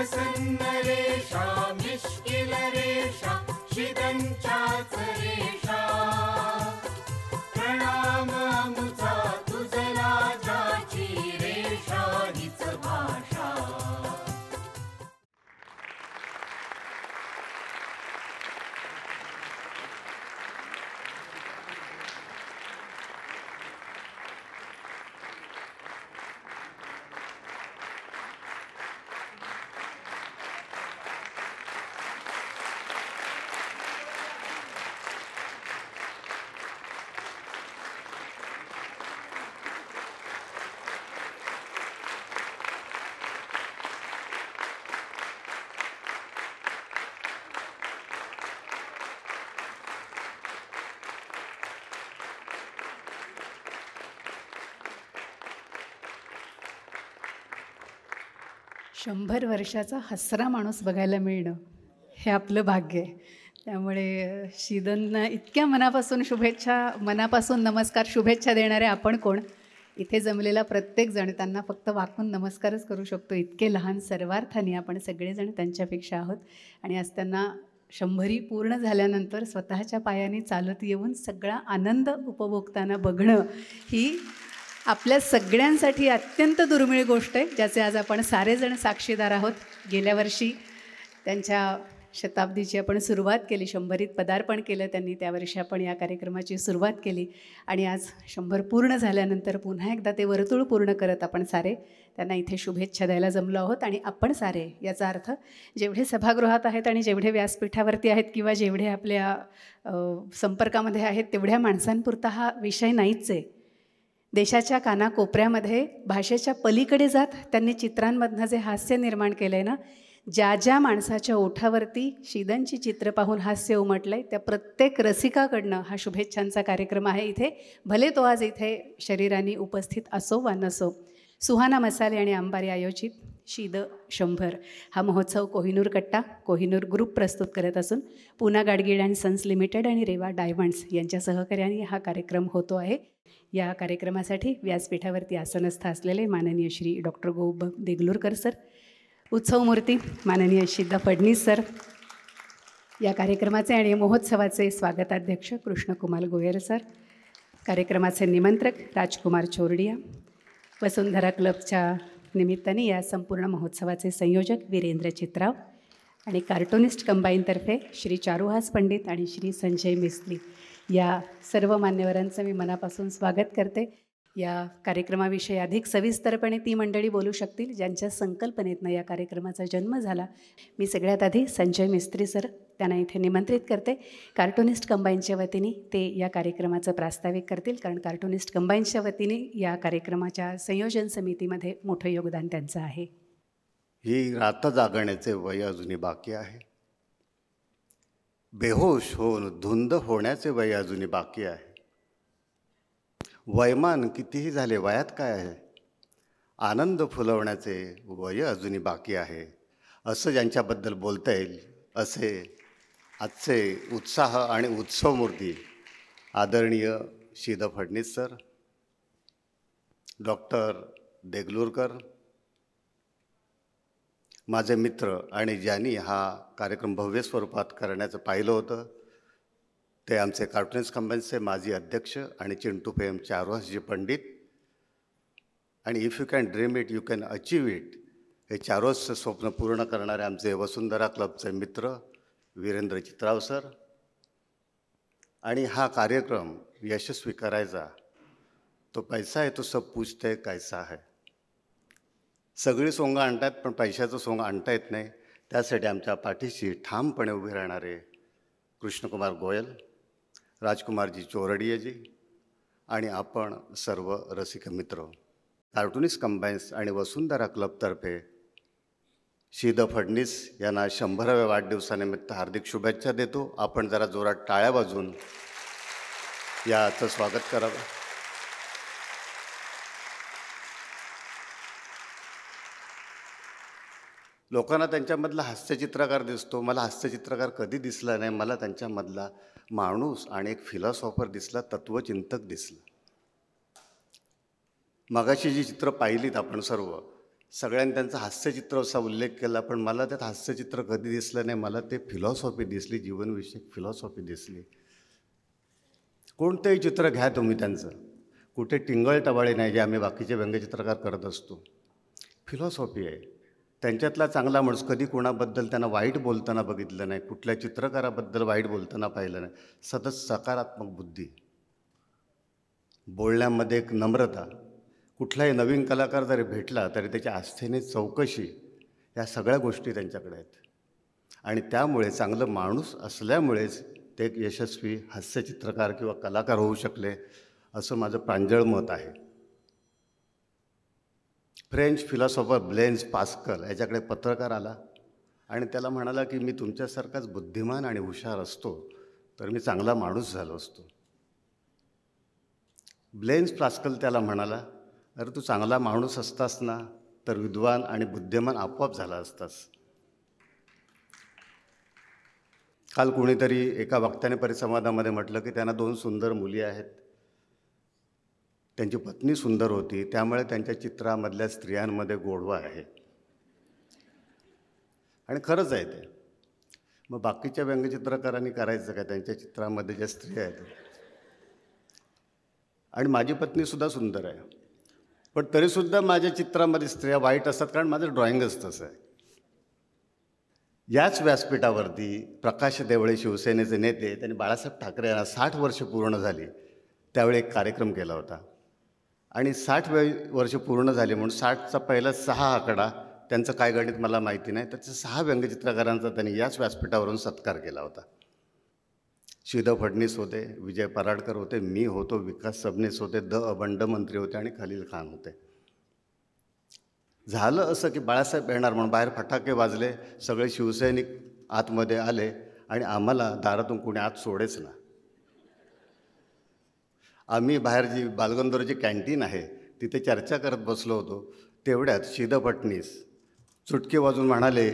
प्रसन्न रेषा मिश्किल रेषा शिदंच्याच रेषा प्रणाम अमुचा तुझला जाची रेषा हीच भाषा. शंभर वर्षाचा हसरा माणूस बघायला मिळणं हे आपलं भाग्य आहे. त्यामुळे शीदनना इतक्या मनापासून शुभेच्छा, मनापासून नमस्कार, शुभेच्छा देणारे आपण कोण? इथे जमलेला प्रत्येकजण त्यांना फक्त वाकून नमस्कारच करू शकतो. इतके लहान सर्वार्थाने आपण सगळेजण त्यांच्यापेक्षा आहोत. आणि आज त्यांना 100 पूर्ण झाल्यानंतर स्वतःच्या पायाने चालत येऊन सगळा आनंद उपभोगताना बघणं ही आपल्या सगळ्यांसाठी अत्यंत दुर्मिळ गोष्ट आहे, ज्याचे आज आपण सारेजण साक्षीदार आहोत. गेल्या वर्षी त्यांच्या शताब्दीची आपण सुरुवात केली, 100रीत पदार्पण केलं त्यांनी, त्या वर्षी आपण या कार्यक्रमाची सुरुवात केली. आणि आज 100 पूर्ण झाल्यानंतर पुन्हा एकदा ते वर्तुळ पूर्ण करत आपण सारे त्यांना इथे शुभेच्छा द्यायला जमलो आहोत. आणि आपण सारे याचा अर्थ जेवढे सभागृहात आहेत आणि जेवढे व्यासपीठावरती आहेत किंवा जेवढे आपल्या संपर्कामध्ये आहेत तेवढ्या माणसांपुरता हा विषय नाहीच आहे. देशाच्या कानाकोपऱ्यामध्ये भाषेच्या पलीकडे जात त्यांनी चित्रांमधनं जे हास्य निर्माण केलं आहे ना, ज्या ज्या माणसाच्या ओठावरती शीदनची चित्र पाहून हास्य उमटलं आहे त्या प्रत्येक रसिकाकडनं हा शुभेच्छांचा कार्यक्रम आहे इथे, भले तो आज इथे शरीराने उपस्थित असो वा नसो. सुहाना मसाले आणि अंबारी आयोजित शीद 100 हा महोत्सव कोहिनूर कट्टा कोहिनूर ग्रुप प्रस्तुत करत असून Poona Gadgil and sons limited आणि रेवा डायमंड्स यांच्या सहकार्याने हा कार्यक्रम होतो आहे. या कार्यक्रमासाठी व्यासपीठावरती आसनस्थ असलेले माननीय श्री डॉक्टर गो देगलूरकर सर, उत्सवमूर्ती माननीय शिदा फडणीस सर, या कार्यक्रमाचे आणि महोत्सवाचे स्वागताध्यक्ष कृष्णकुमार गोयल सर, कार्यक्रमाचे निमंत्रक राजकुमार चोरडिया, वसुंधरा क्लबच्या निमित्ताने या संपूर्ण महोत्सवाचे संयोजक वीरेंद्र चित्राव आणि कार्टूनिस्ट कंबाईनतर्फे श्री चारुहास पंडित आणि श्री संजय मिस्त्री या सर्व मान्यवरांचं मी मनापासून स्वागत करते. या कार्यक्रमाविषयी अधिक सविस्तरपणे ती मंडळी बोलू शकतील ज्यांच्या संकल्पनेतनं या कार्यक्रमाचा जन्म झाला. मी सगळ्यात आधी संजय मिस्त्री सर त्यांना इथे निमंत्रित करते. कार्टूनिस्ट कंबाईनच्या वतीने ते या कार्यक्रमाचं प्रास्ताविक करतील, कारण कार्टूनिस्ट कंबाईनच्या वतीने या कार्यक्रमाच्या संयोजन समितीमध्ये मोठं योगदान त्यांचं आहे. ही रात जागण्याचे वय अजूनही बाकी आहे, बेहोश होऊन धुंद होण्याचे वय अजूनही बाकी आहे. वयमान कितीही झाले वयात काय आहे, आनंद फुलवण्याचे वय अजूनही बाकी आहे. असं ज्यांच्याबद्दल बोलता येईल असे आजचे उत्साह आणि उत्सवमूर्ती आदरणीय शिदा फडणीस सर, डॉक्टर देगलूरकर, माझे मित्र आणि ज्यांनी हा कार्यक्रम भव्य स्वरूपात करण्याचं पाहिलं होतं ते आमचे कार्टूनिस्ट कंबाईनचे माजी अध्यक्ष आणि चिंटू फेम चारुहासजी पंडित, आणि if you can dream it you can achieve it हे चारुहासचं स्वप्न पूर्ण करणारे आमचे वसुंधरा क्लबचे मित्र वीरेंद्र चित्राव सर. आणि हा कार्यक्रम यशस्वी करायचा तो पैसा आहे तो सब पूछते कैसा है. सगळी सोंगं आणतात पण पैशाचं सोंग आणता येत नाही. त्यासाठी आमच्या पाठीशी ठामपणे उभे राहणारे कृष्णकुमार गोयल, राजकुमारजी चोरडियाजी आणि आपण सर्व रसिक मित्र. कार्टूनिस्ट कंबाईन्स आणि वसुंधरा क्लबतर्फे शिदा फडणीस यांना 100व्या वाढदिवसानिमित्त हार्दिक शुभेच्छा देतो. आपण जरा जोरात टाळ्या वाजवून याचं स्वागत करावं. लोकांना त्यांच्यामधला हास्यचित्रकार दिसतो, मला हास्यचित्रकार कधी दिसला नाही. मला त्यांच्यामधला माणूस आणि एक फिलॉसॉफर दिसला, तत्त्वचिंतक दिसला. मगाशी जी चित्र पाहिलीत आपण सर्व, सगळ्यांनी त्यांचा हास्यचित्राचा उल्लेख केला, पण मला त्यात हास्यचित्र कधी दिसलं नाही. मला ते फिलॉसॉफी दिसली, जीवनविषयक फिलॉसॉफी दिसली. कोणतंही चित्र घ्या तुम्ही त्यांचं, कुठे टिंगळ-टवाळे नाही जे आम्ही बाकीचे व्यंगचित्रकार करत असतो. फिलॉसॉफी आहे. त्यांच्यातला चांगला माणूस, कधी कोणाबद्दल त्यांना वाईट बोलताना बघितलं नाही, कुठल्या चित्रकाराबद्दल वाईट बोलताना पाहिलं नाही. सतत सकारात्मक बुद्धी, बोलण्यामध्ये एक नम्रता. कुठलाही नवीन कलाकार जरी भेटला तरी त्याच्या आस्थेने चौकशी, या सगळ्या गोष्टी त्यांच्याकडे आहेत. आणि त्यामुळे चांगलं माणूस असल्यामुळेच ते एक यशस्वी हास्यचित्रकार किंवा कलाकार होऊ शकले, असं माझं प्रांजळ मत आहे. फ्रेंच फिलॉसॉफर ब्लेन्स पास्कल याच्याकडे पत्रकार आला आणि त्याला म्हणाला की मी तुमच्यासारखाच बुद्धिमान आणि हुशार असतो तर मी चांगला माणूस झालो असतो. ब्लेन्स पास्कल त्याला म्हणाला, अरे तू चांगला माणूस असतास ना तर विद्वान आणि बुद्धिमान आपोआप झाला असतास. काल कोणीतरी एका वक्त्याने परिसंवादामध्ये म्हटलं की त्यांना 2 सुंदर मुली आहेत, त्यांची पत्नी सुंदर होती, त्यामुळे त्यांच्या चित्रामधल्या स्त्रियांमध्ये गोडवा आहे. आणि खरंच आहे ते. मग बाकीच्या व्यंगचित्रकारांनी करायचं काय, त्यांच्या चित्रामध्ये ज्या स्त्रिया आहेत. आणि माझी पत्नीसुद्धा सुंदर आहे, पण तरीसुद्धा माझ्या चित्रामध्ये स्त्रिया वाईट असतात, कारण माझं ड्रॉइंगच तसं आहे. याच व्यासपीठावरती प्रकाश देवळे शिवसेनेचे नेते, त्यांनी बाळासाहेब ठाकरे यांना 60 वर्ष पूर्ण झाली त्यावेळी एक कार्यक्रम केला होता. आणि 60 वर्ष पूर्ण झाले म्हणून 60चा पहिला 6 आकडा, त्यांचं काय गणित मला माहिती नाही, त्याच्या 6 व्यंगचित्रकारांचा त्यांनी याच व्यासपीठावरून सत्कार केला होता. श्रीधर फडणीस होते, विजय पराडकर होते, मी होतो, विकास सबनीस होते, अबंड मंत्री होते आणि खलील खान होते. झालं असं की बाळासाहेब येणार म्हणून बाहेर फटाके वाजले, सगळे शिवसैनिक आतमध्ये आले आणि आम्हाला दारातून कोणी आत सोडेच ना. आम्ही बाहेर जी बालगंधर्वची कॅन्टीन आहे तिथे चर्चा करत बसलो होतो. तेवढ्यात श्रीधर फडणीस चुटके वाजून म्हणाले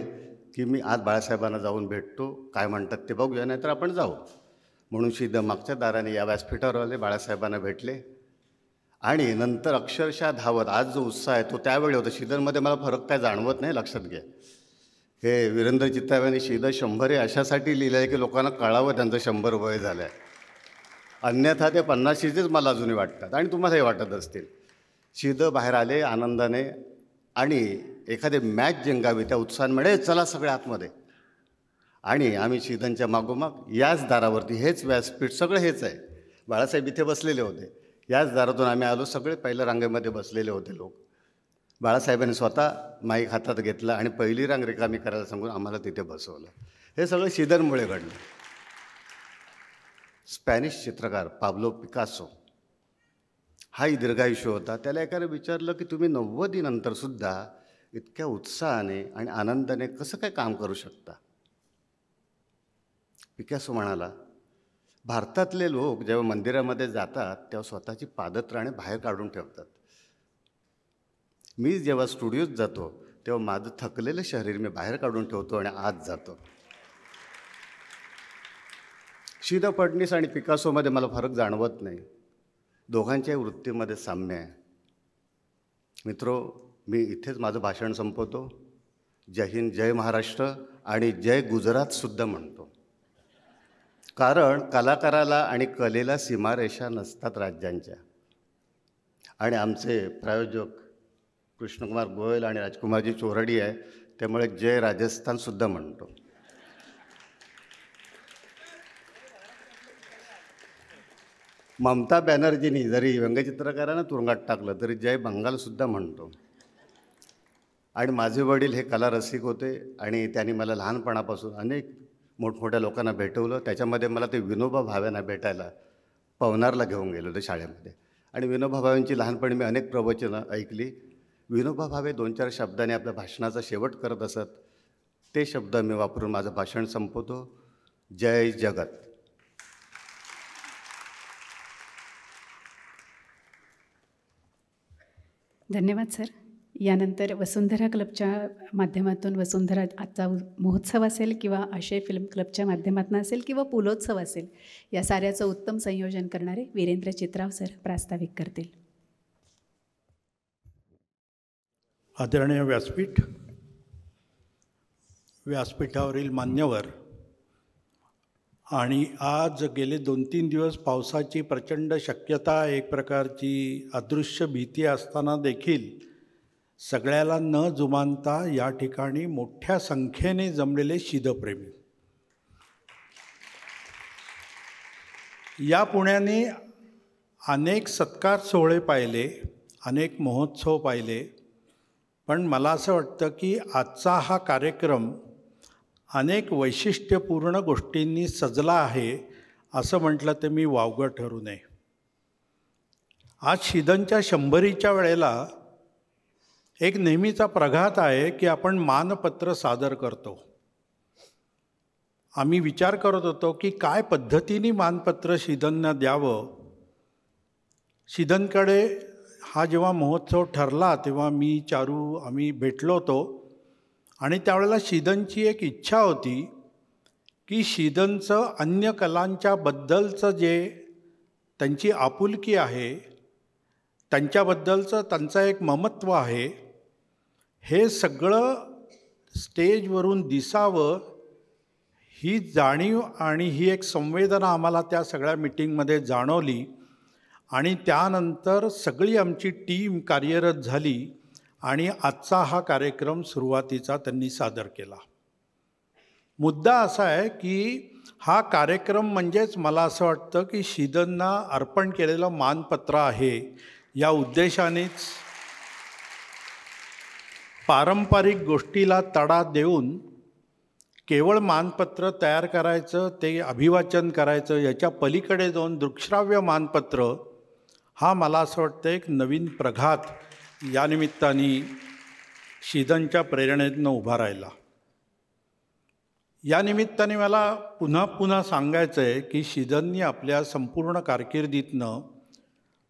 की मी आज बाळासाहेबांना जाऊन भेटतो, काय म्हणतात ते बघूया, नाहीतर आपण जाऊ. म्हणून श्रीधर मागच्या दाराने या व्यासपीठावर आले, बाळासाहेबांना भेटले आणि नंतर अक्षरशः धावत, आज जो उत्साह आहे तो त्यावेळी होता. श्रीधरमध्ये मला फरक काय जाणवत नाही, लक्षात घ्या. हे वीरेंद्र चित्ताव्यांनी श्रीधर 100 हे अशासाठी लिहिलं आहे की लोकांना कळावं त्यांचं 100 वय झालं आहे. अन्यथा ते 50शीचेच मला अजूनही वाटतात आणि तुम्हालाही वाटत असतील. श्रीधर बाहेर आले आनंदाने आणि एखादे मॅच जिंकावी त्या उत्साहाने मिळे, चला सगळे आतमध्ये. आणि आम्ही श्रीधरच्या मागोमाग याच दारावरती, हेच व्यासपीठ सगळं हेच आहे, बाळासाहेब इथे बसलेले होते, याच दारातून आम्ही आलो. सगळे पहिल्या रांगेमध्ये बसलेले होते लोक. बाळासाहेबांनी स्वतः माईक हातात घेतला आणि पहिली रांग रिकामी करायला सांगून आम्हाला तिथे बसवलं. हे सगळं श्रीधरमुळे घडलं. स्पॅनिश चित्रकार पाब्लो पिकासो हाही दीर्घायुष्य होता. त्याला एकाने विचारलं की तुम्ही 90 नंतरसुद्धा इतक्या उत्साहाने आणि आनंदाने कसं काय काम करू शकता. पिकासो म्हणाला, भारतातले लोक जेव्हा मंदिरामध्ये जातात तेव्हा स्वतःची पादत्राणे बाहेर काढून ठेवतात. मी जेव्हा स्टुडिओत जातो तेव्हा माझं थकलेलं शरीर मी बाहेर काढून ठेवतो आणि आत जातो. श्रीधर फडणीस आणि पिकासोमध्ये मला फरक जाणवत नाही, दोघांच्याही वृत्तीमध्ये साम्य आहे. मित्रो, मी इथेच माझं भाषण संपवतो. जय हिंद, जय महाराष्ट्र आणि जय गुजरातसुद्धा म्हणतो. कारण कलाकाराला आणि कलेला सीमारेषा नसतात राज्यांच्या. आणि आमचे प्रायोजक कृष्णकुमार गोयल आणि राजकुमारजी चोरडी आहे, त्यामुळे जय राजस्थानसुद्धा म्हणतो. ममता बॅनर्जींनी जरी व्यंगचित्रकारांना तुरुंगात टाकलं तरी जय बंगालसुद्धा म्हणतो. आणि माझे वडील हे कलारसिक होते आणि त्यांनी मला लहानपणापासून अनेक मोठमोठ्या लोकांना भेटवलं. त्याच्यामध्ये मला ते विनोबा भावेंना भेटायला पवनारला घेऊन गेलो होते शाळेमध्ये. आणि विनोबा भावेंची लहानपणी मी अनेक प्रवचनं ऐकली. विनोबा भावे 2-4 शब्दांनी आपल्या भाषणाचा शेवट करत असत. ते शब्द मी वापरून माझं भाषण संपवतो. जय जगत. धन्यवाद सर. यानंतर वसुंधरा क्लबच्या माध्यमातून, वसुंधरा आजचा महोत्सव असेल किंवा आशय फिल्म क्लबच्या माध्यमातून असेल किंवा पुलोत्सव असेल, या साऱ्याचं उत्तम संयोजन करणारे वीरेंद्र चित्राव सर प्रास्ताविक करतील. आदरणीय व्यासपीठ, व्यासपीठावरील मान्यवर आणि आज गेले 2-3 दिवस पावसाची प्रचंड शक्यता, एक प्रकारची अदृश्य भीती असताना देखील सगळ्याला न जुमानता या ठिकाणी मोठ्या संख्येने जमलेले शीतप्रेमी, या पुण्याने अनेक सत्कार सोहळे पाहिले, अनेक महोत्सव पाहिले, पण मला असं वाटतं की आजचा हा कार्यक्रम अनेक वैशिष्ट्यपूर्ण गोष्टींनी सजला आहे असं म्हटलं तर मी वावगं ठरू नये. आज शीदनच्या 100च्या वेळेला एक नेहमीचा प्रघात आहे की आपण मानपत्र सादर करतो. आम्ही विचार करत होतो की काय पद्धतीने मानपत्र शीदनना द्यावं. शीदनकडे हा जेव्हा महोत्सव ठरला तेव्हा मी, चारू आम्ही भेटलो होतो आणि त्यावेळेला शीदनची एक इच्छा होती की शीदनचं अन्य कलांच्या बद्दलचं जे त्यांची आपुलकी आहे, त्यांच्याबद्दलचं त्यांचं एक ममत्व आहे, हे सगळं स्टेजवरून दिसावं, ही जाणीव आणि ही एक संवेदना आम्हाला त्या सगळ्या मीटिंगमध्ये जाणवली. आणि त्यानंतर सगळी आमची टीम कार्यरत झाली आणि आजचा हा कार्यक्रम सुरुवातीचा त्यांनी सादर केला. मुद्दा असा आहे की हा कार्यक्रम म्हणजेच मला असं वाटतं की शीदनना अर्पण केलेलं मानपत्र आहे. या उद्देशानेच पारंपरिक गोष्टीला तडा देऊन केवळ मानपत्र तयार करायचं, ते अभिवाचन करायचं, याच्या पलीकडे जाऊन दृकश्राव्य मानपत्र हा मला असं वाटतं एक नवीन प्रघात या निमित्ताने शीदनच्या प्रेरणेतनं उभा राहिला. या निमित्ताने मला पुन्हा पुन्हा सांगायचं आहे की शीदननी आपल्या संपूर्ण कारकिर्दीतनं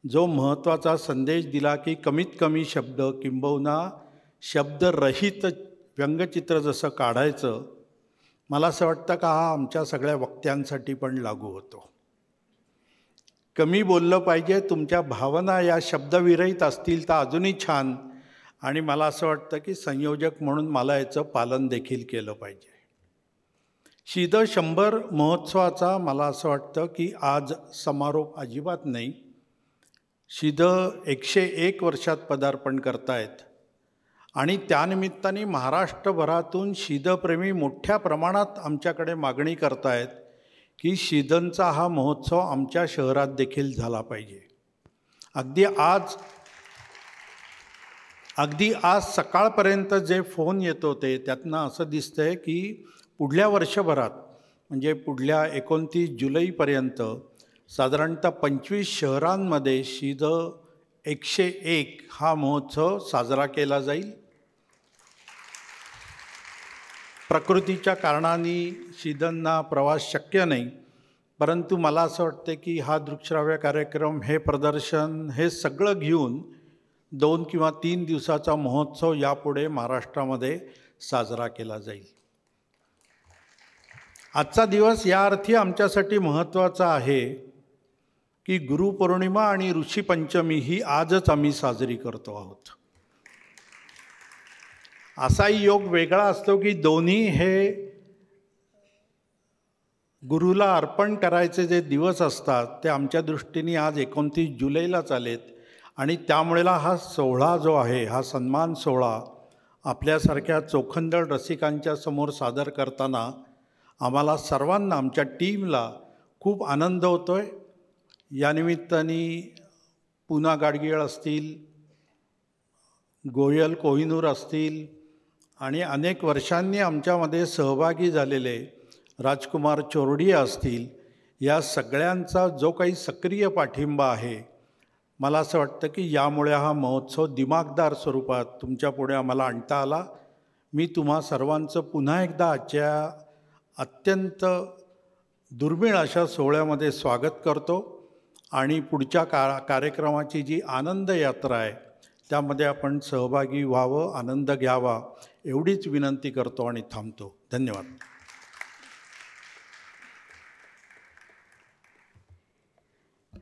जो महत्त्वाचा संदेश दिला की कमीत कमी शब्द किंबहुना शब्दरहित व्यंगचित्र जसं काढायचं, मला असं वाटतं का हा आमच्या सगळ्या वक्त्यांसाठी पण लागू होतो. कमी बोललं पाहिजे, तुमच्या भावना या शब्दविरहित असतील तर अजूनही छान. आणि मला असं वाटतं की संयोजक म्हणून मला याचं पालन देखील केलं पाहिजे. शीद 100 महोत्सवाचा मला असं वाटतं की आज समारोप अजिबात नाही. शीद 101 वर्षात पदार्पण करतायत आणि त्यानिमित्ताने महाराष्ट्रभरातून शीदप्रेमी मोठ्या प्रमाणात आमच्याकडे मागणी करतायत की शीदनचा हा महोत्सव आमच्या शहरात देखील झाला पाहिजे. अगदी आज सकाळपर्यंत जे फोन येत होते त्यातनं असं दिसतंय की पुढल्या वर्षभरात म्हणजे पुढल्या 29 जुलैपर्यंत साधारणतः 25 शहरांमध्ये शीद 101 हा महोत्सव साजरा केला जाईल. प्रकृतीच्या कारणाने शीदनना प्रवास शक्य नाही, परंतु मला असं वाटतं की हा दृकश्राव्य कार्यक्रम, हे प्रदर्शन, हे सगळं घेऊन 2 किंवा 3 दिवसाचा महोत्सव यापुढे महाराष्ट्रामध्ये साजरा केला जाईल. आजचा दिवस या अर्थी आमच्यासाठी महत्त्वाचा आहे की गुरुपौर्णिमा आणि ऋषीपंचमी ही आजच आम्ही साजरी करतो आहोत. असाही योग वेगळा असतो की दोन्ही हे गुरुला अर्पण करायचे जे दिवस असतात ते आमच्या दृष्टीने आज 29 जुलैलाच आलेत. आणि त्यामुळेला हा सोहळा जो आहे, हा सन्मान सोहळा आपल्यासारख्या चोखंदळ रसिकांच्या समोर सादर करताना आम्हाला सर्वांना, आमच्या टीमला खूप आनंद होतो आहे. या निमित्ताने पुना गाडगीळ असतील, गोयल कोहिनूर असतील आणि अनेक वर्षांनी आमच्यामध्ये सहभागी झालेले राजकुमार चोरडिया असतील, या सगळ्यांचा जो काही सक्रिय पाठिंबा आहे, मला असं वाटतं की यामुळे हा महोत्सव दिमागदार स्वरूपात तुमच्यापुढे आम्हाला आणता आला. मी तुम्हा सर्वांचं पुन्हा एकदा आजच्या अत्यंत दुर्मिळ अशा सोहळ्यामध्ये स्वागत करतो आणि पुढच्या कार्यक्रमाची जी आनंद यात्रा आहे त्यामध्ये आपण सहभागी व्हावं, आनंद घ्यावा एवढीच विनंती करतो आणि थांबतो. धन्यवाद.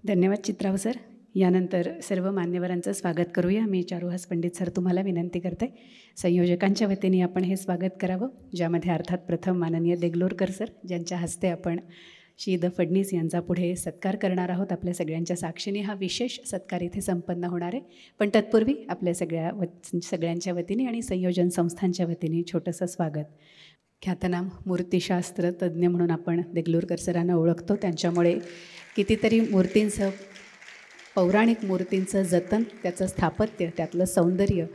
धन्यवाद चित्राव सर. यानंतर सर्व मान्यवरांचं स्वागत करूया. मी चारुहास पंडित सर तुम्हाला विनंती करते संयोजकांच्या वतीने आपण हे स्वागत करावं, ज्यामध्ये अर्थात प्रथम माननीय देगलूरकर सर, ज्यांच्या हस्ते आपण श्री द फडणीस यांचा पुढे सत्कार करणार आहोत. आपल्या सगळ्यांच्या साक्षीने हा विशेष सत्कार इथे संपन्न होणार आहे. पण तत्पूर्वी आपल्या सगळ्यांच्या वतीने आणि संयोजन संस्थांच्या वतीने छोटंसं स्वागत. ख्यातनाम मूर्तिशास्त्र तज्ज्ञ म्हणून आपण देगलूरकर सरांना ओळखतो. त्यांच्यामुळे कितीतरी मूर्तींचं, पौराणिक मूर्तींचं जतन, त्याचं स्थापत्य, त्यातलं सौंदर्य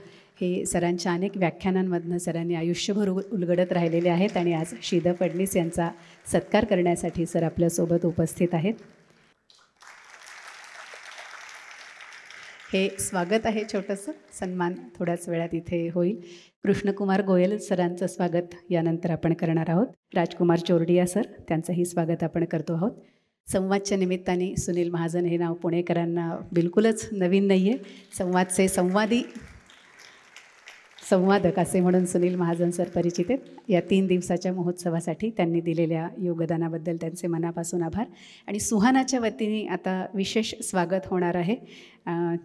हे सरांच्या अनेक व्याख्यानांमधनं सरांनी आयुष्यभर उलगडत राहिलेले आहेत. आणि आज श्री द फडणीस यांचा सत्कार करण्यासाठी सर आपल्यासोबत उपस्थित आहेत. हे स्वागत आहे छोटंसं, सन्मान थोड्याच वेळात इथे होईल. कृष्णकुमार गोयल सरांचं स्वागत यानंतर आपण करणार आहोत. राजकुमार चोरडिया सर, त्यांचंही स्वागत आपण करतो आहोत. संवादच्या निमित्ताने सुनील महाजन हे नाव पुणेकरांना बिलकुलच नवीन नाही आहे. संवादचे संवादक असे म्हणून सुनील महाजन सर परिचित आहेत. या 3 दिवसाच्या महोत्सवासाठी त्यांनी दिलेल्या योगदानाबद्दल त्यांचे मनापासून आभार. आणि सुहानाच्या वतीने आता विशेष स्वागत होणार आहे.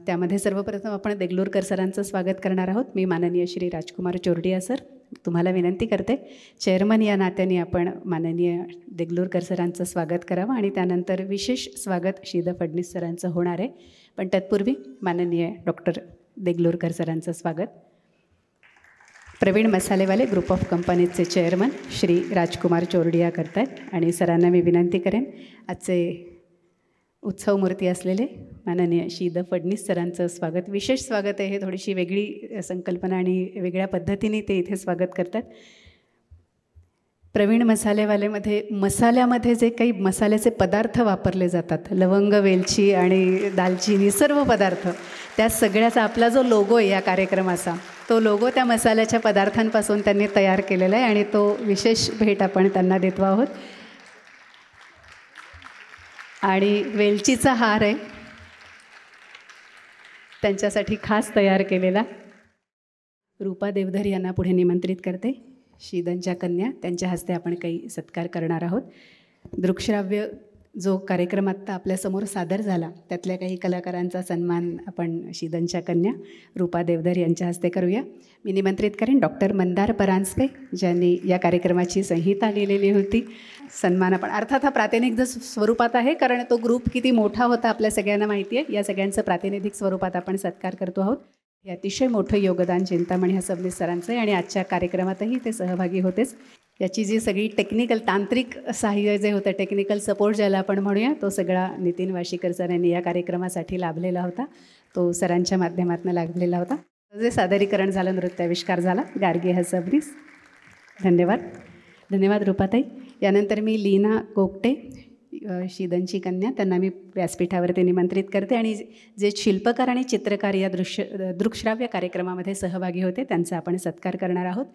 त्यामध्ये सर्वप्रथम आपण देगलूरकर सरांचं स्वागत करणार आहोत. मी माननीय श्री राजकुमार चोरडिया सर तुम्हाला विनंती करते, चेअरमन या नात्याने आपण माननीय देगलूरकर सरांचं स्वागत करावं. आणि त्यानंतर विशेष स्वागत श्री द फडणीस सरांचं होणार आहे. पण तत्पूर्वी माननीय डॉक्टर देगलूरकर सरांचं स्वागत. प्रवीण मसालेवाले ग्रुप ऑफ कंपनीजचे चेअरमन श्री राजकुमार चोरडिया करत आहेत. आणि सरांना मी विनंती करेन, आजचे उत्सव मूर्ती असलेले माननीय श्री द फडणीस सरांचं स्वागत, विशेष स्वागत आहे. हे थोडीशी वेगळी संकल्पना आणि वेगळ्या पद्धतीने ते इथे स्वागत करतात. प्रवीण मसालेवालेमध्ये मसाल्यामध्ये जे काही मसाल्याचे पदार्थ वापरले जातात, लवंग, वेलची आणि दालचिनी, सर्व पदार्थ, त्या सगळ्याचा आपला जो लोगो आहे या कार्यक्रमाचा, तो लोगो त्या मसाल्याच्या पदार्थांपासून त्यांनी तयार केलेला आहे. आणि तो विशेष भेट आपण त्यांना देतो आहोत. आणि वेलचीचा हार आहे त्यांच्यासाठी खास तयार केलेला. रूपा देवधर यांना पुढे निमंत्रित करते. शीदनच्या कन्या, त्यांच्या हस्ते आपण काही सत्कार करणार आहोत. दृकश्राव्य जो कार्यक्रम आत्ता आपल्यासमोर सादर झाला, त्यातल्या काही कलाकारांचा सन्मान आपण शीदनच्या कन्या रूपा देवधर यांच्या हस्ते करूया. मी निमंत्रित करेन डॉक्टर मंदार परांजपे, ज्यांनी या कार्यक्रमाची संहिता लिहिलेली होती. सन्मान आपण अर्थात हा प्रातिनिधिक स्वरूपात आहे, कारण तो ग्रुप किती मोठा होता आपल्या सगळ्यांना माहिती आहे. या सगळ्यांचं प्रातिनिधिक स्वरूपात आपण सत्कार करतो आहोत. हे अतिशय मोठं योगदान चिंतामणी हसबनीस सरांचं आहे. आणि आजच्या कार्यक्रमातही ते सहभागी होतेच. याची जी सगळी टेक्निकल, तांत्रिक सहाय्य जे होतं, टेक्निकल सपोर्ट ज्याला आपण म्हणूया, तो सगळा नितीन वाशीकर सर यांनी या कार्यक्रमासाठी लाभलेला होता. तो सरांच्या माध्यमातून लाभलेला होता. जे सादरीकरण झालं, नृत्याविष्कार झाला, गार्गी हसबनीस. धन्यवाद. धन्यवाद रूपाताई. यानंतर मी लीना गोगटे, शीदनची कन्या, त्यांना मी व्यासपीठावरती निमंत्रित करते. आणि जे शिल्पकार आणि चित्रकार या दृकश्राव्य कार्यक्रमामध्ये सहभागी होते, त्यांचा आपण सत्कार करणार आहोत.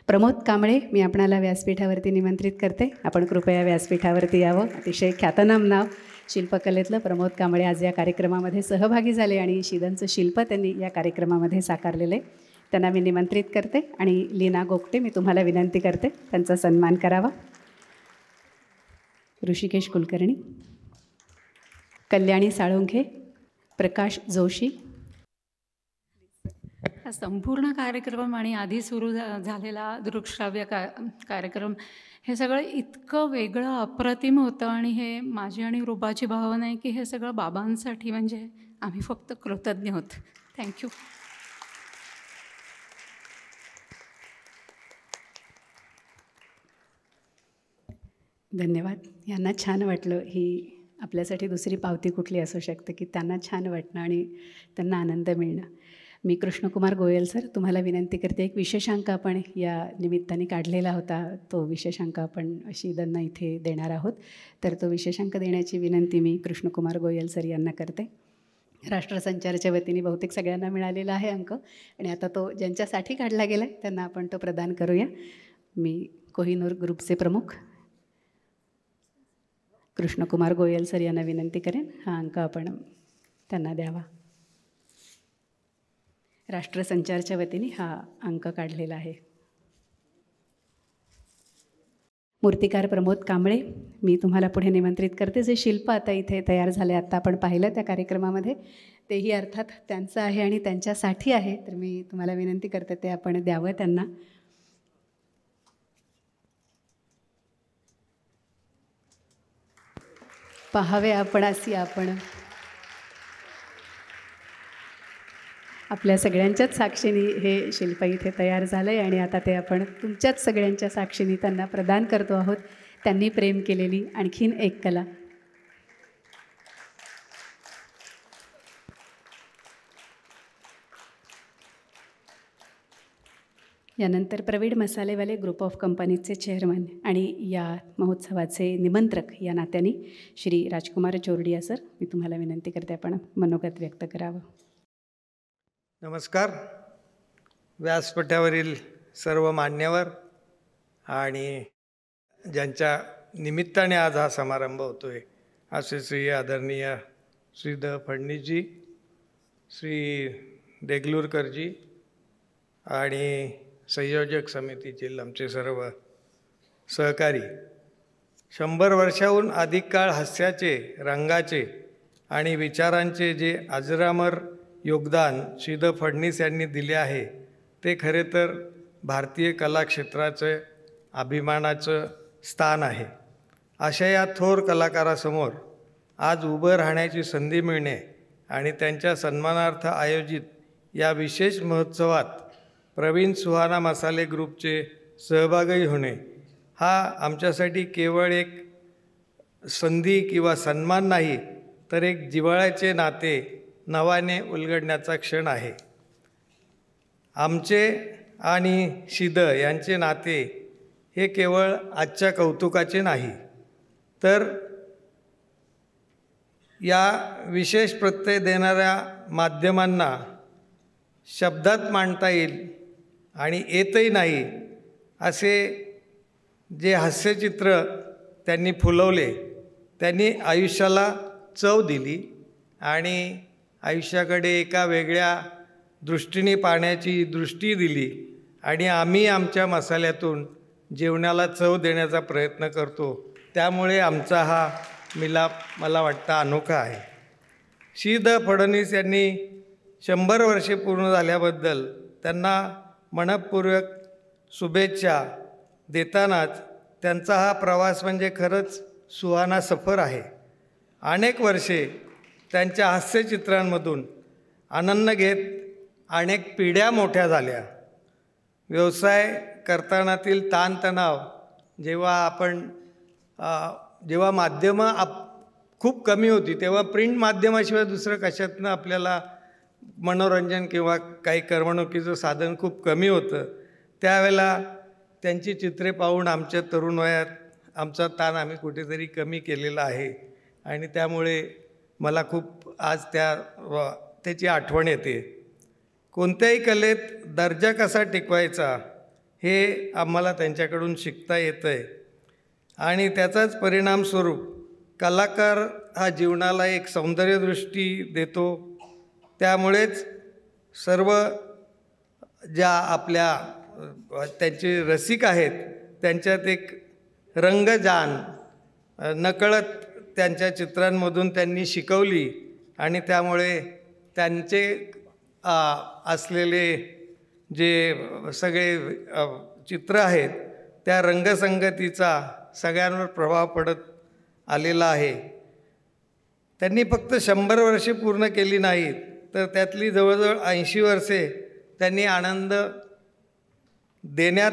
प्रमोद कांबळे, मी आपणाला व्यासपीठावरती निमंत्रित करते. आपण कृपया व्यासपीठावरती यावं. अतिशय ख्यातनाम नाव शिल्पकलेतलं प्रमोद कांबळे आज या कार्यक्रमामध्ये सहभागी झाले आणि शीदनचं शिल्प त्यांनी या कार्यक्रमामध्ये साकारलेलं आहे. त्यांना मी निमंत्रित करते. आणि लीना गोगटे, मी तुम्हाला विनंती करते त्यांचा सन्मान करावा. ऋषिकेश कुलकर्णी, कल्याणी साळुंखे, प्रकाश जोशी. हा संपूर्ण कार्यक्रम आणि आधी सुरू झालेला दृकश्राव्य कार्यक्रम, हे सगळं इतकं वेगळं, अप्रतिम होतं. आणि हे माझी आणि रूपाची भावना आहे की हे सगळं बाबांसाठी, म्हणजे आम्ही फक्त कृतज्ञ आहोत. थँक्यू. धन्यवाद. यांना छान वाटलं, ही आपल्यासाठी दुसरी पावती कुठली असू शकते की त्यांना छान वाटणं आणि त्यांना आनंद मिळणं. मी कृष्णकुमार गोयल सर तुम्हाला विनंती करते, एक विशेषांक आपण या निमित्ताने काढलेला होता, तो विशेषांक आपण शीदनना इथे देणार आहोत. तर तो विशेषांक देण्याची विनंती मी कृष्णकुमार गोयल सर यांना करते. राष्ट्रसंचारच्या वतीने बहुतेक सगळ्यांना मिळालेला आहे अंक, आणि आता तो ज्यांच्यासाठी काढला गेला आहे त्यांना आपण तो प्रदान करूया. मी कोहिनूर ग्रुपचे प्रमुख कृष्णकुमार गोयल सर यांना विनंती करेन, हा अंक आपण त्यांना द्यावा. राष्ट्रसंचारच्या वतीने हा अंक काढलेला आहे. मूर्तिकार प्रमोद कांबळे, मी तुम्हाला पुढे निमंत्रित करते. जे शिल्प आता इथे तयार झाले, आत्ता आपण पाहिलं त्या कार्यक्रमामध्ये, तेही अर्थात त्यांचं आहे आणि त्यांच्यासाठी आहे. तर मी तुम्हाला विनंती करते ते आपण द्यावं त्यांना. पाहावे आपण अशी आपण आपल्या सगळ्यांच्याच साक्षीने हे शिल्प इथे तयार झालं आहे आणि आता ते आपण तुमच्याच सगळ्यांच्या साक्षीने त्यांना प्रदान करतो आहोत. त्यांनी प्रेम केलेली आणखीन एक कला. यानंतर प्रवीण मसालेवाले ग्रुप ऑफ कंपनीचे चेअरमन आणि या महोत्सवाचे निमंत्रक या नात्याने श्री राजकुमार चोरडिया सर, मी तुम्हाला विनंती करते आपण मनोगत व्यक्त करावं. नमस्कार. व्यासपीठावरील सर्व मान्यवर आणि ज्यांच्या निमित्ताने आज हा समारंभ होतो आहे असे श्री आदरणीय श्री द फडणीसजी, श्री देगलूरकरजी आणि संयोजक समितीतील आमचे सर्व सहकारी. 100 वर्षाहून अधिक काळ हास्याचे, रंगाचे आणि विचारांचे जे अजरामर योगदान श्री द फडणीस यांनी दिले आहे ते खरे तर भारतीय कला क्षेत्राचं अभिमानाचं स्थान आहे. अशा या थोर कलाकारासमोर आज उभं राहण्याची संधी मिळणे आणि त्यांच्या सन्मानार्थ आयोजित या विशेष महोत्सवात प्रवीण सुहाना मसाले ग्रुपचे सहभागी होणे हा आमच्यासाठी केवळ एक संधी किंवा सन्मान नाही, तर एक जिव्हाळ्याचे नाते नव्याने उलगडण्याचा क्षण आहे. आमचे आणि शिद यांचे नाते हे केवळ आजच्या कौतुकाचे नाही, तर या विशेष प्रत्यय देणाऱ्या माध्यमांना शब्दात मांडता येईल आणि येतही नाही असे जे हास्यचित्र त्यांनी फुलवले, त्यांनी आयुष्याला चव दिली आणि आयुष्याकडे एका वेगळ्या दृष्टीने पाहण्याची दृष्टी दिली आणि आम्ही आमच्या मसाल्यातून जेवणाला चव देण्याचा प्रयत्न करतो. त्यामुळे आमचा हा मिलाप मला वाटतं अनोखा आहे. श्री द फडणीस यांनी 100 वर्षे पूर्ण झाल्याबद्दल त्यांना मनःपूर्वक शुभेच्छा देतानाच त्यांचा हा प्रवास म्हणजे खरंच सुहाना सफर आहे. अनेक वर्षे त्यांच्या हास्यचित्रांमधून आनंद घेत अनेक पिढ्या मोठ्या झाल्या. व्यवसाय करतानातील ताणतणाव जेव्हा माध्यमं खूप कमी होती तेव्हा प्रिंट माध्यमाशिवाय दुसरं कशातनं आपल्याला मनोरंजन किंवा काही करमणुकीचं साधन खूप कमी होतं. त्यावेळेला त्यांची चित्रे पाहून आमच्या तरुण वयात आमचा ताण आम्ही कुठेतरी कमी केलेला आहे आणि त्यामुळे मला खूप आज त्याची आठवण येते. कोणत्याही कलेत दर्जा कसा टिकवायचा हे आम्हाला त्यांच्याकडून शिकता येतं आहे आणि त्याचाच परिणामस्वरूप कलाकार हा जीवनाला एक सौंदर्यदृष्टी देतो. त्यामुळेच सर्व ज्या आपल्या त्यांचे रसिक आहेत त्यांच्यात एक रंगजान नकळत त्यांच्या चित्रांमधून त्यांनी शिकवली आणि त्यामुळे त्यांचे असलेले जे सगळे चित्र आहेत त्या रंगसंगतीचा सगळ्यांवर प्रभाव पडत आलेला आहे. त्यांनी फक्त 100 वर्षे पूर्ण केली नाहीत, तर त्यातली जवळजवळ 80 वर्षे त्यांनी आनंद देण्यात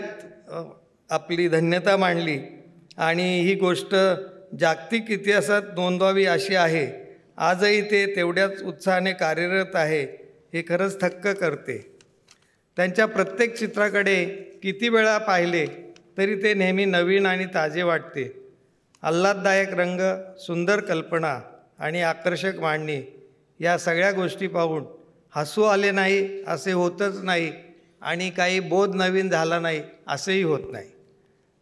आपली धन्यता मांडली आणि ही गोष्ट जागतिक इतिहासात नोंदवावी अशी आहे. आजही ते तेवढ्याच उत्साहाने कार्यरत आहे हे खरंच थक्क करते. त्यांच्या प्रत्येक चित्राकडे किती वेळा पाहिले तरी ते नेहमी नवीन आणि ताजे वाटते. आल्हाददायक रंग, सुंदर कल्पना आणि आकर्षक मांडणी या सगळ्या गोष्टी पाहून हसू आले नाही असे होतच नाही आणि काही बोध नवीन झाला नाही असेही होत नाही.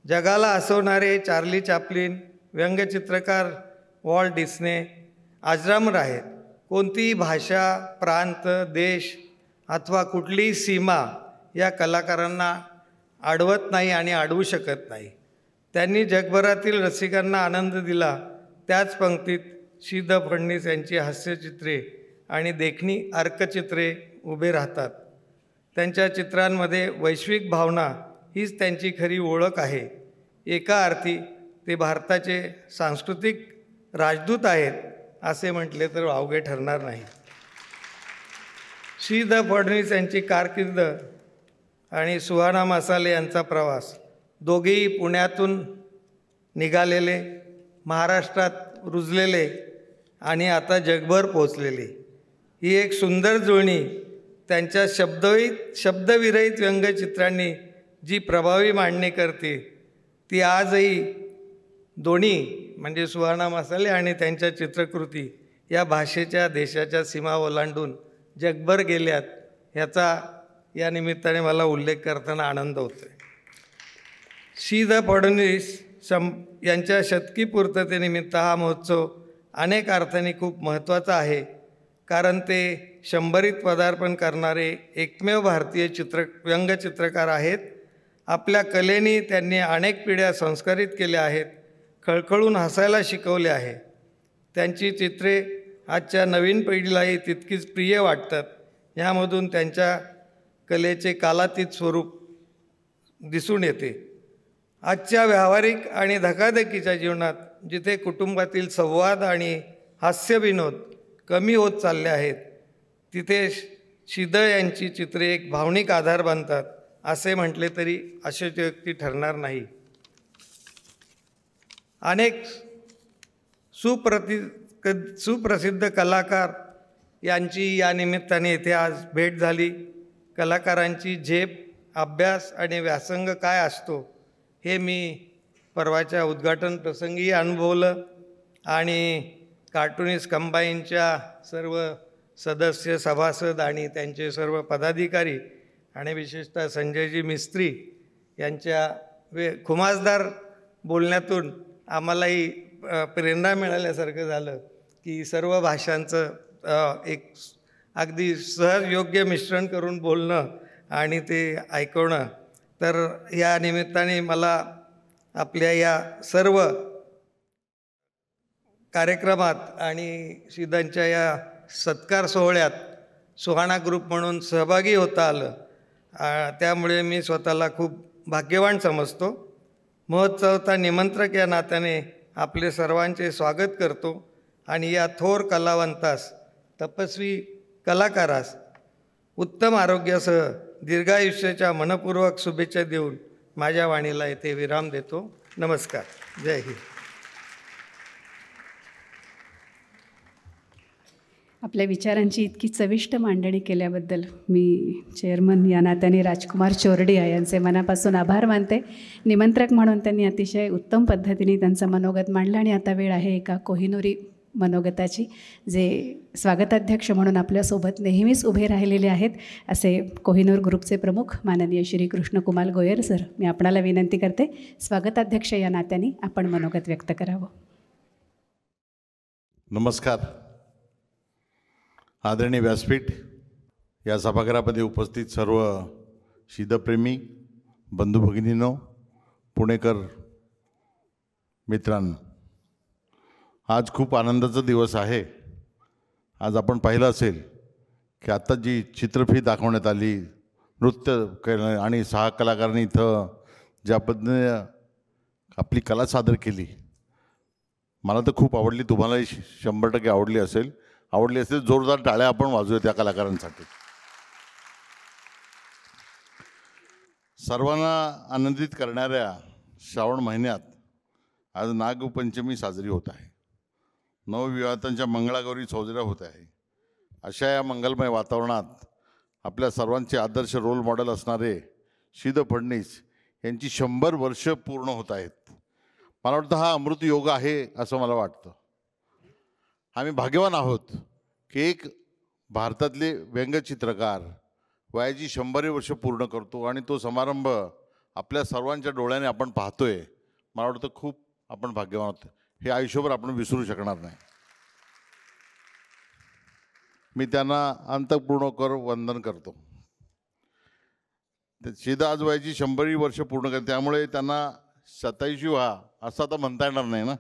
जगाला हसवणारे चार्ली चॅप्लिन, व्यंगचित्रकार वॉल्ट डिस्ने अजरामर आहेत. कोणतीही भाषा, प्रांत, देश अथवा कुठलीही सीमा या कलाकारांना अडवत नाही आणि अडवू शकत नाही. त्यांनी जगभरातील रसिकांना आनंद दिला त्याच पंक्तीत श्री द फडणीस यांची हास्यचित्रे आणि देखणी अर्कचित्रे उभे राहतात. त्यांच्या चित्रांमध्ये वैश्विक भावना हीच त्यांची खरी ओळख आहे. एका अर्थी ते भारताचे सांस्कृतिक राजदूत आहेत असे म्हटले तर वावगे ठरणार नाही. श्री द फडणीस यांची कारकीर्द आणि सुहाना मसाले यांचा प्रवास दोघेही पुण्यातून निघालेले, महाराष्ट्रात रुजलेले आणि आता जगभर पोचलेले, ही एक सुंदर जुळणी त्यांच्या शब्दविरहित व्यंगचित्रांनी जी प्रभावी मांडणी करते ती आजही दोन्ही म्हणजे सुहाना मसाले आणि त्यांच्या चित्रकृती या भाषेच्या देशाच्या सीमा ओलांडून जगभर गेल्यात ह्याचा या निमित्ताने मला उल्लेख करताना आनंद होतो आहे. श्री द फडणवीस यांच्या शतकी पूर्ततेनिमित्त हा महोत्सव अनेक अर्थांनी खूप महत्त्वाचा आहे. कारण ते 100रीत पदार्पण करणारे एकमेव भारतीय व्यंगचित्रकार आहेत. आपल्या कलेने त्यांनी अनेक पिढ्या संस्कारित केल्या आहेत, खळखळून हसायला शिकवले आहे. त्यांची चित्रे आजच्या नवीन पिढीलाही तितकीच प्रिय वाटतात. यामधून त्यांच्या कलेचे कालातीत स्वरूप दिसून येते. आजच्या व्यावहारिक आणि धकाधकीच्या जीवनात जिथे कुटुंबातील संवाद आणि हास्यविनोद कमी होत चालले आहेत, तिथे शिद यांची चित्रे एक भावनिक आधार बनतात असे म्हटले तरी अतिशयोक्ती ठरणार नाही. अनेक सुप्रसिद्ध कलाकार यांची या निमित्ताने येथे आज भेट झाली. कलाकारांची झेप, अभ्यास आणि व्यासंग काय असतो हे मी परवाच्या उद्घाटन प्रसंगी अनुभवलं आणि कार्टुनिस्ट कंबाईनच्या सर्व सदस्य, सभासद आणि त्यांचे सर्व पदाधिकारी आणि विशेषतः संजयजी मिस्त्री यांच्या खुमासदार बोलण्यातून आम्हालाही प्रेरणा मिळाल्यासारखं झालं की सर्व भाषांचं एक अगदी सहज योग्य मिश्रण करून बोलणं आणि ते ऐकवणं. तर या निमित्ताने मला आपल्या या सर्व कार्यक्रमात आणि शिदांच्या या सत्कार सोहळ्यात सुहाना ग्रुप म्हणून सहभागी होता आलं. त्यामुळे मी स्वतःला खूप भाग्यवान समजतो. महोत्सवचा निमंत्रक या नात्याने आपले सर्वांचे स्वागत करतो आणि या थोर कलावंतास, तपस्वी कलाकारास उत्तम आरोग्यासह दीर्घायुष्याच्या मनपूर्वक शुभेच्छा देऊन माझ्या वाणीला येथे विराम देतो. नमस्कार. जय हिंद. आपल्या विचारांची इतकी चविष्ट मांडणी केल्याबद्दल मी चेअरमन या नात्याने राजकुमार चोरडिया यांचे मनापासून आभार मानते. निमंत्रक म्हणून त्यांनी अतिशय उत्तम पद्धतीने त्यांचं मनोगत मांडलं आणि आता वेळ आहे एका कोहिनूरी मनोगताची, जे स्वागताध्यक्ष म्हणून आपल्यासोबत नेहमीच उभे राहिलेले आहेत असे कोहिनूर ग्रुपचे प्रमुख माननीय श्री कृष्णकुमार गोयर सर, मी आपणाला विनंती करते स्वागताध्यक्ष या नात्याने आपण मनोगत व्यक्त करावं. नमस्कार. आदरणीय व्यासपीठ, या सभागृहामध्ये उपस्थित सर्व शिदप्रेमी बंधू भगिनींनो, पुणेकर मित्रांनो, आज खूप आनंदाचा दिवस आहे. आज आपण पाहिलं असेल की आत्ता जी चित्रफित दाखवण्यात आली, नृत्य केलं आणि 6 कलाकारांनी इथं ज्या पद्धतीने आपली कला सादर केली, मला तर खूप आवडली. तुम्हालाही 100% आवडली असेल. जोरदार टाळ्या आपण वाजवूया त्या कलाकारांसाठी. सर्वांना आनंदित करणाऱ्या श्रावण महिन्यात आज नागपंचमी साजरी होत आहे. नवविवाहितांच्या मंगळागौरी साजऱ्या होत आहे. अशा या मंगलमय वातावरणात आपल्या सर्वांचे आदर्श रोल मॉडेल असणारे श्री द फडणीस यांची 100 वर्ष पूर्ण होत आहेत. मला वाटतं हा अमृत योग आहे असं मला वाटतं. आम्ही भाग्यवान आहोत की एक भारतातले व्यंगचित्रकार वयाची 100 वर्ष पूर्ण करतो आणि तो समारंभ आपल्या सर्वांच्या डोळ्याने आपण पाहतोय. मला वाटतं खूप आपण भाग्यवान आहोत. हे आयुष्यभर आपण विसरू शकणार नाही. मी त्यांना अंतःपूर्वक वंदन करतो. शिदा आज वयाची 100 वर्ष पूर्ण करते, त्यामुळे त्यांना 27 व्हा असं आता म्हणता येणार नाही ना,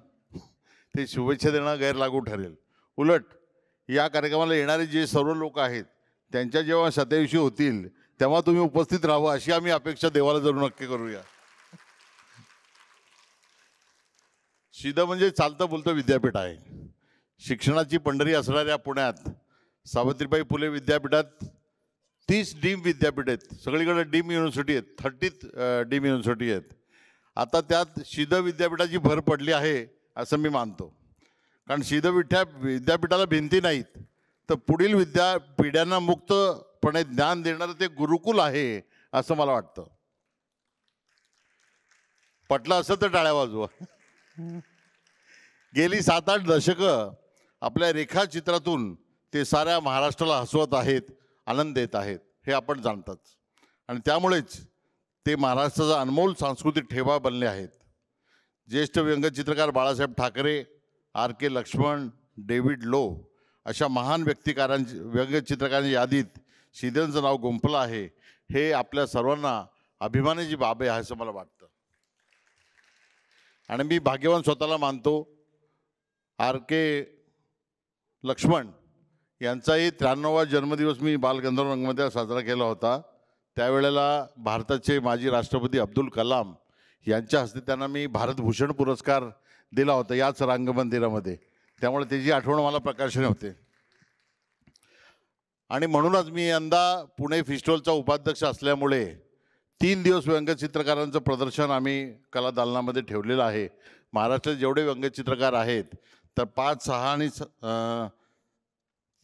ते शुभेच्छा देणं गैरलागू ठरेल. उलट या कार्यक्रमाला येणारे जे सर्व लोक आहेत त्यांच्या जेव्हा 27 होतील तेव्हा तुम्ही उपस्थित राहावं अशी आम्ही अपेक्षा देवाला जरूर नक्की करूया. शिदा म्हणजे चालतं बोलतं विद्यापीठ आहे. शिक्षणाची पंढरी असणाऱ्या पुण्यात सावित्रीबाई फुले विद्यापीठात 30 डीम विद्यापीठ आहेत. सगळीकडे डीम युनिव्हर्सिटी आहेत, 30 डीम युनिव्हर्सिटी आहेत. आता त्यात शिद विद्यापीठाची भर पडली आहे असं मी मानतो. कारण शिद विद्यापीठाला भिंती नाहीत, तर पुढील पिढ्यांना मुक्तपणे ज्ञान देणारं ते गुरुकुल आहे असं मला वाटतं. पटलं असं तर टाळ्या वाजवा. गेली 7-8 दशकं आपल्या रेखाचित्रातून ते साऱ्या महाराष्ट्राला हसवत आहेत, आनंद देत आहेत हे आपण जाणताच. आणि त्यामुळेच ते महाराष्ट्राचा अनमोल सांस्कृतिक ठेवा बनले आहेत. ज्येष्ठ व्यंगचित्रकार Balasaheb Thackeray, R.K. Laxman, David Low अशा महान व्यंगचित्रकारांच्या यादीत शिदनचं नाव गुंफलं आहे. हे आपल्या सर्वांना अभिमानाची बाब आहे असं मला वाटतं. आणि मी भाग्यवान स्वतःला मानतो. R.K. लक्ष्मण यांचाही 93वा जन्मदिवस मी बालगंधर्व रंगमध्ये साजरा केला होता. त्यावेळेला भारताचे माजी राष्ट्रपती अब्दुल कलाम यांच्या हस्ते त्यांना मी भारतभूषण पुरस्कार दिला होता याच रंगमंदिरामध्ये. त्यामुळे त्याची आठवण मला प्रकाशने होते. आणि म्हणूनच मी यंदा पुणे फेस्टिवलचा उपाध्यक्ष असल्यामुळे 3 दिवस व्यंगचित्रकारांचं प्रदर्शन आम्ही कला दालनामध्ये ठेवलेलं आहे. महाराष्ट्रात जेवढे व्यंगचित्रकार आहेत तर 5, 6 आणि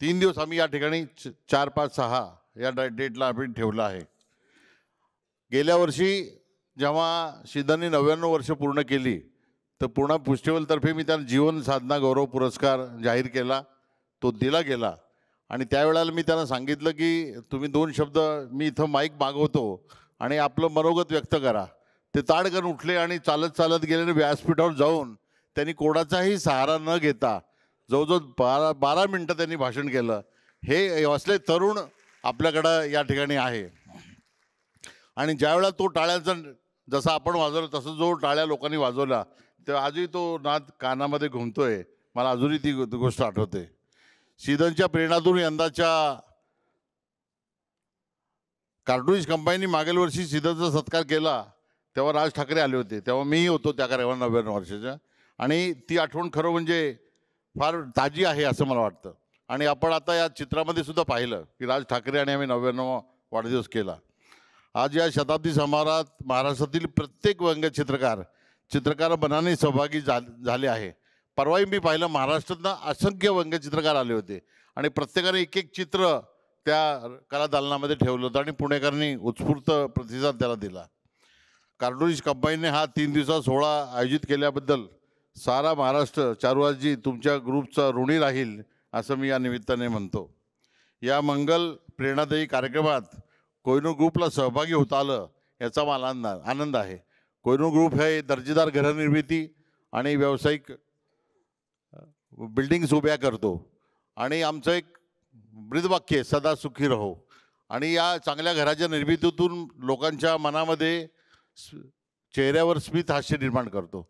3 दिवस आम्ही या ठिकाणी 4, 5, 6 या डेटला आम्ही ठेवलं आहे. गेल्या वर्षी जेव्हा शिदांनी 99 वर्ष पूर्ण केली तर पूर्ण फेस्टिवलतर्फे मी त्यांना जीवन साधना गौरव पुरस्कार जाहीर केला. तो दिला गेला. आणि त्यावेळेला मी त्यांना सांगितलं की तुम्ही 2 शब्द मी इथं माईक मागवतो आणि आपलं मनोगत व्यक्त करा. ते ताडकन उठले आणि चालत चालत गेले. व्यासपीठावर जाऊन त्यांनी कोणाचाही सहारा न घेता जवळजवळ 12 मिनटं त्यांनी भाषण केलं. हे असले तरुण आपल्याकडं या ठिकाणी आहे. आणि ज्यावेळेला तो टाळ्यांचा जसा आपण वाजवला तसं जो टाळ्या लोकांनी वाजवला तर आजही तो नाद कानामध्ये घुमतोय. मला अजूनही ती गोष्ट आठवते. शिदनच्या प्रेरणातून यंदाच्या कार्टूनिस्ट कंपनीने मागील वर्षी शिदनचा सत्कार केला तेव्हा राज ठाकरे आले होते. तेव्हा मीही होतो त्या कार्यक्रमात 99 वर्षाच्या. आणि ती आठवण खरं म्हणजे फार ताजी आहे असं मला वाटतं. आणि आपण आता या चित्रामध्ये सुद्धा पाहिलं की राज ठाकरे आणि आम्ही 99वा वाढदिवस केला. आज या शताब्दी समारोहात महाराष्ट्रातील प्रत्येक चित्रकार बनाने सहभागी झाले आहे. परवाही मी पाहिलं महाराष्ट्रातनं असंख्य व्यंगचित्रकार आले होते आणि प्रत्येकाने एक चित्र त्या कला दालनामध्ये ठेवलं होतं आणि पुणेकरांनी उत्स्फूर्त प्रतिसाद त्याला दिला. कार्टूनिस्ट कंपनीने हा 3 दिवसाचा सोहळा आयोजित केल्याबद्दल सारा महाराष्ट्र चारुहासजी तुमच्या ग्रुपचा ऋणी राहील असं मी या निमित्ताने म्हणतो. या मंगल प्रेरणादायी कार्यक्रमात कोहिनूर ग्रुपला सहभागी होता आलं याचा मला आनंद आहे. कोहिनूर ग्रुप हे दर्जेदार घरनिर्मिती आणि व्यावसायिक बिल्डिंग्स उभ्या करतो. आणि आमचं एक ब्रीदवाक्य सदा सुखी रहो. आणि या चांगल्या घराच्या निर्मितीतून लोकांच्या मनामध्ये चेहऱ्यावर स्मित हास्य निर्माण करतो.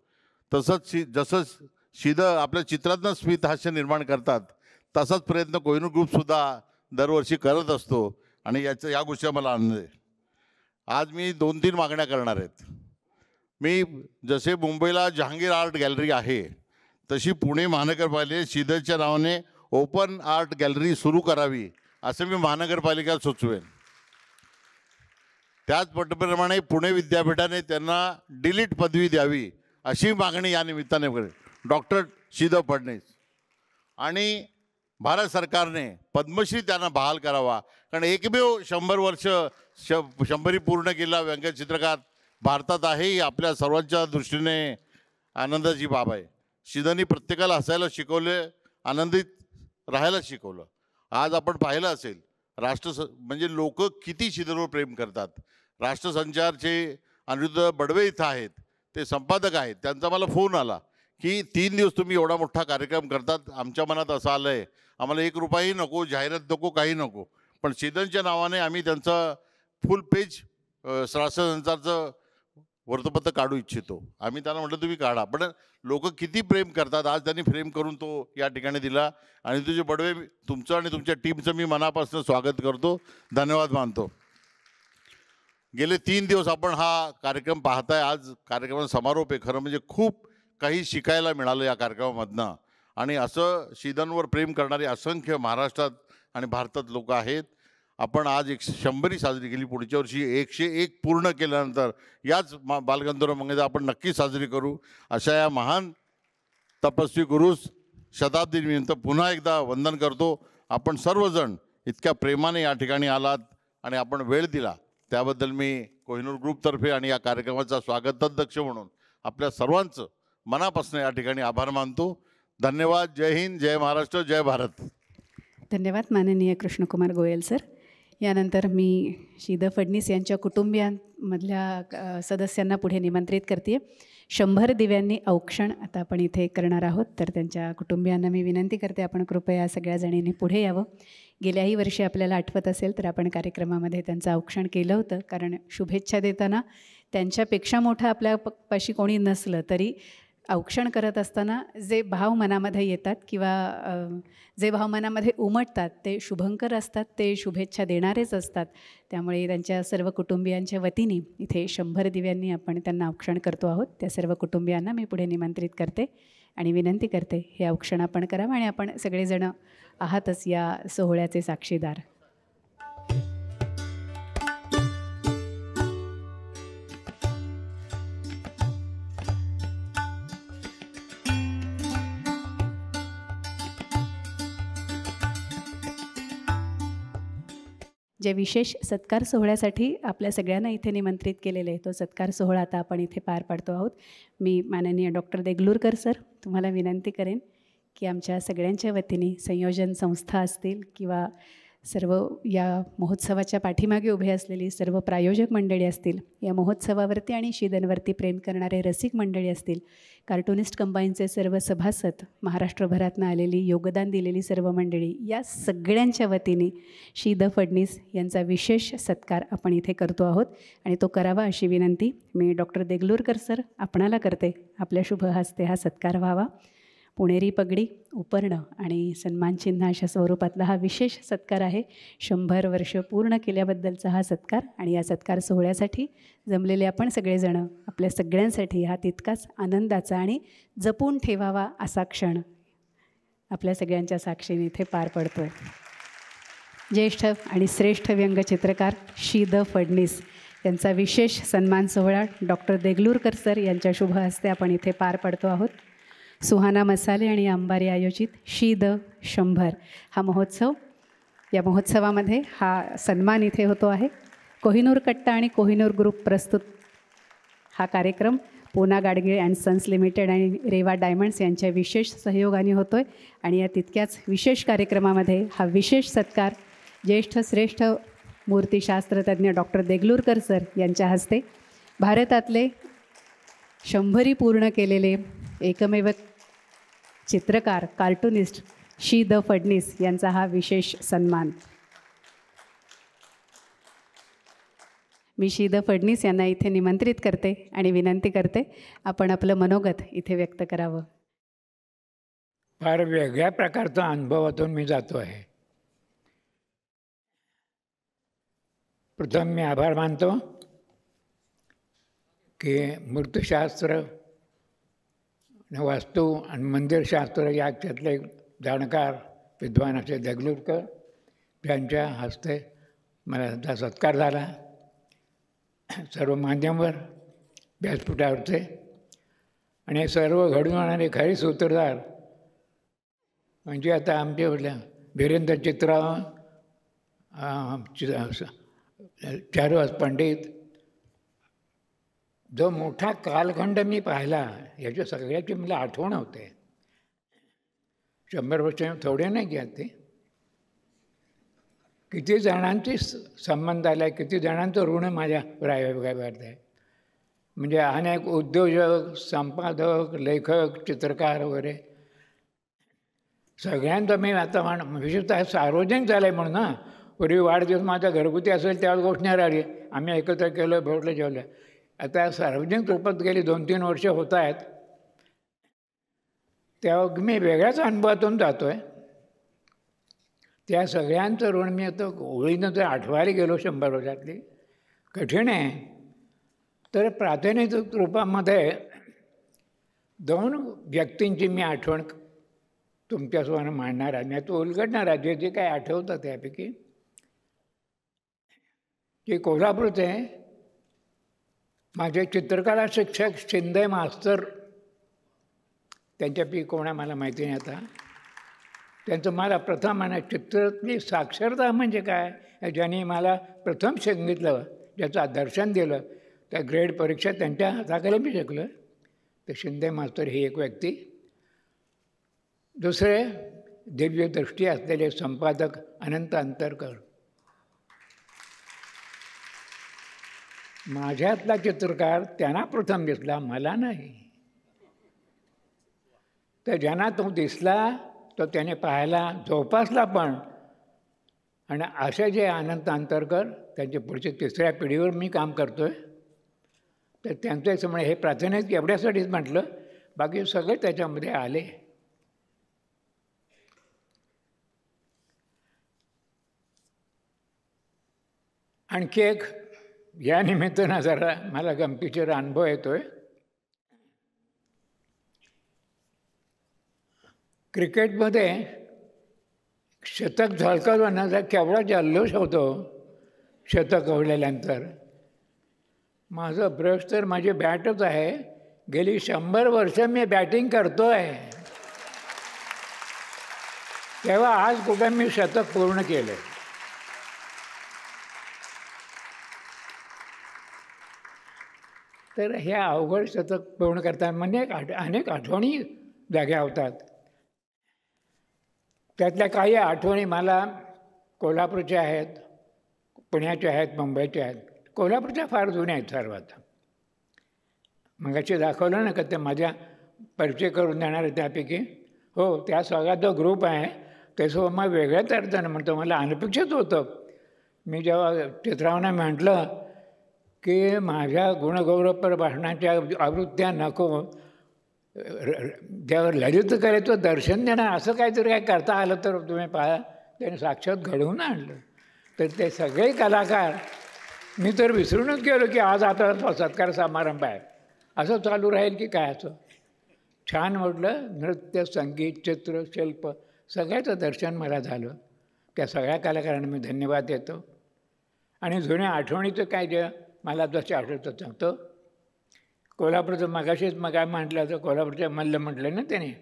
तसंच जसं शिद आपल्या चित्रातनं स्मित हास्य निर्माण करतात तसाच प्रयत्न कोहिनूर ग्रुपसुद्धा दरवर्षी करत असतो. आणि या गोष्टी मला आनंद आहे. आज मी 2-3 मागण्या करणार आहेत. मी जसे मुंबईला जहांगीर आर्ट गॅलरी आहे तशी पुणे महानगरपालिकेने शिदच्या नावाने ओपन आर्ट गॅलरी सुरू करावी असं मी महानगरपालिकेला सुचवेन. त्याचप्रमाणे पुणे विद्यापीठाने त्यांना डिलीट पदवी द्यावी अशी मागणी या निमित्ताने करेल. डॉक्टर शिद फडणवीस आणि भारत सरकारने पद्मश्री त्यांना बहाल करावा. कारण एकमेव 100 वर्ष 100 पूर्ण केलेला व्यंगचित्रकार भारतात आहे ही आपल्या सर्वांच्या दृष्टीने आनंदाची बाब आहे. शिदनी प्रत्येकाला हसायला शिकवले, आनंदित राहायला शिकवलं. आज आपण पाहिलं असेल म्हणजे लोक किती शिदनवर प्रेम करतात. राष्ट्रसंचारचे अनिरुद्ध बडवे इथं आहेत, ते संपादक आहेत. त्यांचा मला फोन आला की 3 दिवस तुम्ही एवढा मोठा कार्यक्रम करतात, आमच्या मनात असं आलं आहे आम्हाला 1 रुपयाही नको, जाहिरात नको, काही नको, पण शिदनच्या नावाने आम्ही त्यांचं फुल पेज राष्ट्रसंचारचं वृत्तपत्र काढू इच्छितो. आम्ही त्यांना म्हटलं तुम्ही काढा, पण लोक किती प्रेम करतात. आज त्यांनी फ्रेम करून तो या ठिकाणी दिला आणि तुझे बडवे तुमचं आणि तुमच्या टीमचं मी मनापासून स्वागत करतो, धन्यवाद मानतो. गेले 3 दिवस आपण हा कार्यक्रम पाहताय. आज कार्यक्रमाचा समारोप आहे. खरं म्हणजे खूप काही शिकायला मिळालं या कार्यक्रमामधनं. आणि असं शीदनवर प्रेम करणारे असंख्य महाराष्ट्रात आणि भारतात लोक आहेत. आपण आज 100री साजरी केली. पुढच्या वर्षी 101 पूर्ण केल्यानंतर याच बालगंधर्व मंगळा आपण नक्की साजरी करू. अशा या महान तपस्वी गुरुस शताब्दीनिमित्त पुन्हा एकदा वंदन करतो. आपण सर्वजण इतक्या प्रेमाने या ठिकाणी आलात आणि आपण वेळ दिला त्याबद्दल मी कोहिनूर ग्रुपतर्फे आणि या कार्यक्रमाचा स्वागताध्यक्ष म्हणून आपल्या सर्वांचं मनापासून या ठिकाणी आभार मानतो. धन्यवाद. जय हिंद, जय महाराष्ट्र, जय भारत. धन्यवाद माननीय कृष्णकुमार गोयल सर. यानंतर मी शीद फडणीस यांच्या कुटुंबियांमधल्या सदस्यांना पुढे निमंत्रित करते. 100 दिव्यांनी औक्षण आता आपण इथे करणार आहोत. तर त्यांच्या कुटुंबियांना मी विनंती करते आपण कृपया सगळ्या जणींनी पुढे यावं. गेल्याही वर्षी आपल्याला आठवत असेल तर आपण कार्यक्रमामध्ये त्यांचं औक्षण केलं होतं. कारण शुभेच्छा देताना त्यांच्यापेक्षा मोठं आपल्या पाशी कोणी नसलं तरी औक्षण करत असताना जे भाव मनामध्ये येतात किंवा जे भाव मनामध्ये उमटतात ते शुभंकर असतात, ते शुभेच्छा देणारेच असतात. त्यामुळे त्यांच्या सर्व कुटुंबियांच्या वतीने इथे 100 दिव्यांनी आपण त्यांना औक्षण करतो आहोत. त्या सर्व कुटुंबियांना मी पुढे निमंत्रित करते आणि विनंती करते हे औक्षण आपण करावं आणि आपण सगळेजण आहातच या सोहळ्याचे साक्षीदार. जे विशेष सत्कार सोहळ्यासाठी आपल्या सगळ्यांना इथे निमंत्रित केलेले आहे तो सत्कार सोहळा आता आपण इथे पार पाडतो आहोत. मी माननीय डॉक्टर देगलूरकर सर तुम्हाला विनंती करेन की आमच्या सगळ्यांच्या वतीने संयोजन संस्था असतील किंवा सर्व या महोत्सवाच्या पाठीमागे उभे असलेली सर्व प्रायोजक मंडळी असतील, या महोत्सवावरती आणि शीदनवरती प्रेम करणारे रसिक मंडळी असतील, कार्टुनिस्ट कंबाईनचे सर्व सभासद, महाराष्ट्रभरातनं आलेली योगदान दिलेली सर्व मंडळी, या सगळ्यांच्या वतीने शीद फडणीस यांचा विशेष सत्कार आपण इथे करतो आहोत आणि तो करावा अशी विनंती मी डॉक्टर देगलूरकर सर आपणाला करते. आपल्या शुभ हस्ते हा सत्कार व्हावा. पुणेरी पगडी, उपर्ण आणि सन्मानचिन्ह अशा स्वरूपातला हा विशेष सत्कार आहे. 100 वर्ष पूर्ण केल्याबद्दलचा हा सत्कार आणि या सत्कार सोहळ्यासाठी जमलेले आपण सगळेजण आपल्या सगळ्यांसाठी हा तितकाच आनंदाचा आणि जपून ठेवावा असा क्षण आपल्या सगळ्यांच्या साक्षीने इथे पार पडतो आहे. ज्येष्ठ आणि श्रेष्ठ व्यंगचित्रकार शीद फडणीस यांचा विशेष सन्मान सोहळा डॉक्टर देगलूरकर सर यांच्या शुभ हस्ते आपण इथे पार पडतो आहोत. सुहाना मसाले आणि अंबारी आयोजित शीद 100 हा महोत्सव, या महोत्सवामध्ये हा सन्मान इथे होतो आहे. कोहिनूर कट्टा आणि कोहिनूर ग्रुप प्रस्तुत हा कार्यक्रम Poona Gadgil and sons limited आणि रेवा डायमंड्स यांच्या विशेष सहयोगाने होतो आहे आणि या तितक्याच विशेष कार्यक्रमामध्ये हा विशेष सत्कार ज्येष्ठ श्रेष्ठ मूर्तिशास्त्रज्ञ डॉक्टर देगलूरकर सर यांच्या हस्ते भारतातले 100 पूर्ण केलेले एकमेव चित्रकार कार्टुनिस्ट शीद फडणीस यांचा हा विशेष सन्मान. मी शीद फडणीस यांना इथे निमंत्रित करते आणि विनंती करते आपण आपलं मनोगत इथे व्यक्त करावं. फार वेगळ्या प्रकारचा अनुभवातून मी जातो आहे. प्रथम मी आभार मानतो की मूर्तिशास्त्र, वास्तू आणि मंदिरशास्त्र याच्यातले जाणकार विद्वान असे देगलूरकर यांच्या हस्ते मला त्याचा सत्कार झाला. सर्व माध्यमावर व्यासपीठावरचे आणि सर्व घडून आणणारे खरी सूत्रधार म्हणजे आता आमच्या वीरेंद्र चित्राव, चारुहास पंडित, जो मोठा कालखंड मी पाहिला याच्या सगळ्याची मला आठवण होते. 100 वर्ष थोडे नाही घ्या ते. किती जणांची संबंध आला आहे, किती जणांचं ऋण माझ्या रायवाड्यात आहे. म्हणजे अनेक उद्योजक, संपादक, लेखक, चित्रकार वगैरे सगळ्यांचं मी आता विशेषतः सार्वजनिक झालं आहे म्हणून ना. पूर्वी वाढदिवस माझा घरगुती असेल त्यावेळेस गोष्ट नाही राहिली, आम्ही एकत्र केलं, भेटलं, जेवलं. आता सार्वजनिक रूपात गेली 2-3 वर्ष होत आहेत, तेव्हा मी वेगळ्याच अनुभवातून जातो आहे. त्या सगळ्यांचं ऋण मी आता ओळीनं जर आठवायला गेलो 100 वर्षातली कठीण आहे. तर प्रातिनिधिक रूपामध्ये 2 व्यक्तींची मी आठवण तुमच्यासमोर मांडणार आहे. मी तो उलगडणार आहे जे जे काय आठवतं त्यापैकी. की कोल्हापूरचे माझे चित्रकला शिक्षक शिंदे मास्तर, त्यांच्यापैकी कोण आहे मला माहिती नाही आता. त्यांचं मला प्रथम म्हणा चित्रातली साक्षरता म्हणजे काय ज्यांनी मला प्रथम सांगितलं, ज्याचं दर्शन दिलं, त्या ग्रेड परीक्षा त्यांच्या हाताखाली मी शिकलं. तर शिंदे मास्तर ही एक व्यक्ती. दुसरे दिव्य दृष्टी असलेले संपादक अनंत अंतरकर. माझ्यातला चित्रकार त्यांना प्रथम दिसला, मला नाही. तर ज्यांना तो दिसला तो त्याने पाहायला जोपासला पण. आणि असे जे अनंत अंतरकर त्यांच्या पुढच्या 3ऱ्या पिढीवर मी काम करतो आहे. तर त्यांच्या समोर हे प्रातिनिधिक एवढ्यासाठीच म्हटलं, बाकी सगळे त्याच्यामध्ये आले. आणखी एक या निमित्तानं जरा मला गमतीशीर अनुभव येतो आहे. क्रिकेटमध्ये शतक झळकावलं तर केवढा जल्लोष होतो शतक ओढल्यानंतर. माझं ब्रश तर माझी बॅटच आहे. गेली 100 वर्ष मी बॅटिंग करतो आहे, तेव्हा आज कुठं मी शतक पूर्ण केलं. तर ह्या अवघड शतक पूर्ण करताना म्हणजे अनेक आठवणी जाग्या होतात. त्यातल्या काही आठवणी मला कोल्हापूरच्या आहेत, पुण्याच्या आहेत, मुंबईच्या आहेत. कोल्हापूरच्या फार जुन्या आहेत सर्वात. मगाशी दाखवलं ना का ते माझ्या परिचय करून देणार आहे त्यापैकी. हो, त्या सगळा जो ग्रुप आहे त्यासोबत मग वेगळ्याच अर्थानं म्हणतो. मला अनपेक्षित होतं. मी जेव्हा चित्रावना म्हटलं की माझ्या गुणगौरवपर भाषणाच्या आवृत्त्या नको, ज्यावर ललित कलेचं दर्शन देणार असं काहीतरी काय करता आलं तर तुम्ही पहा, त्याने साक्षात घडवून आणलं. तर ते सगळे कलाकार मी तर विसरूनच गेलो की आज आता सत्कार समारंभ आहे, असं चालू राहील की काय. असं छान म्हटलं. नृत्य, संगीत, चित्र, शिल्प सगळ्याचं दर्शन मला झालं. त्या सगळ्या कलाकारांना मी धन्यवाद देतो. आणि जुन्या आठवणीचं काय जे मला जसे आठवतं सांगतो. कोल्हापूरचं मगाशीच मग काय म्हटलं तर कोल्हापूरच्या मल्ल म्हटलं ना त्याने.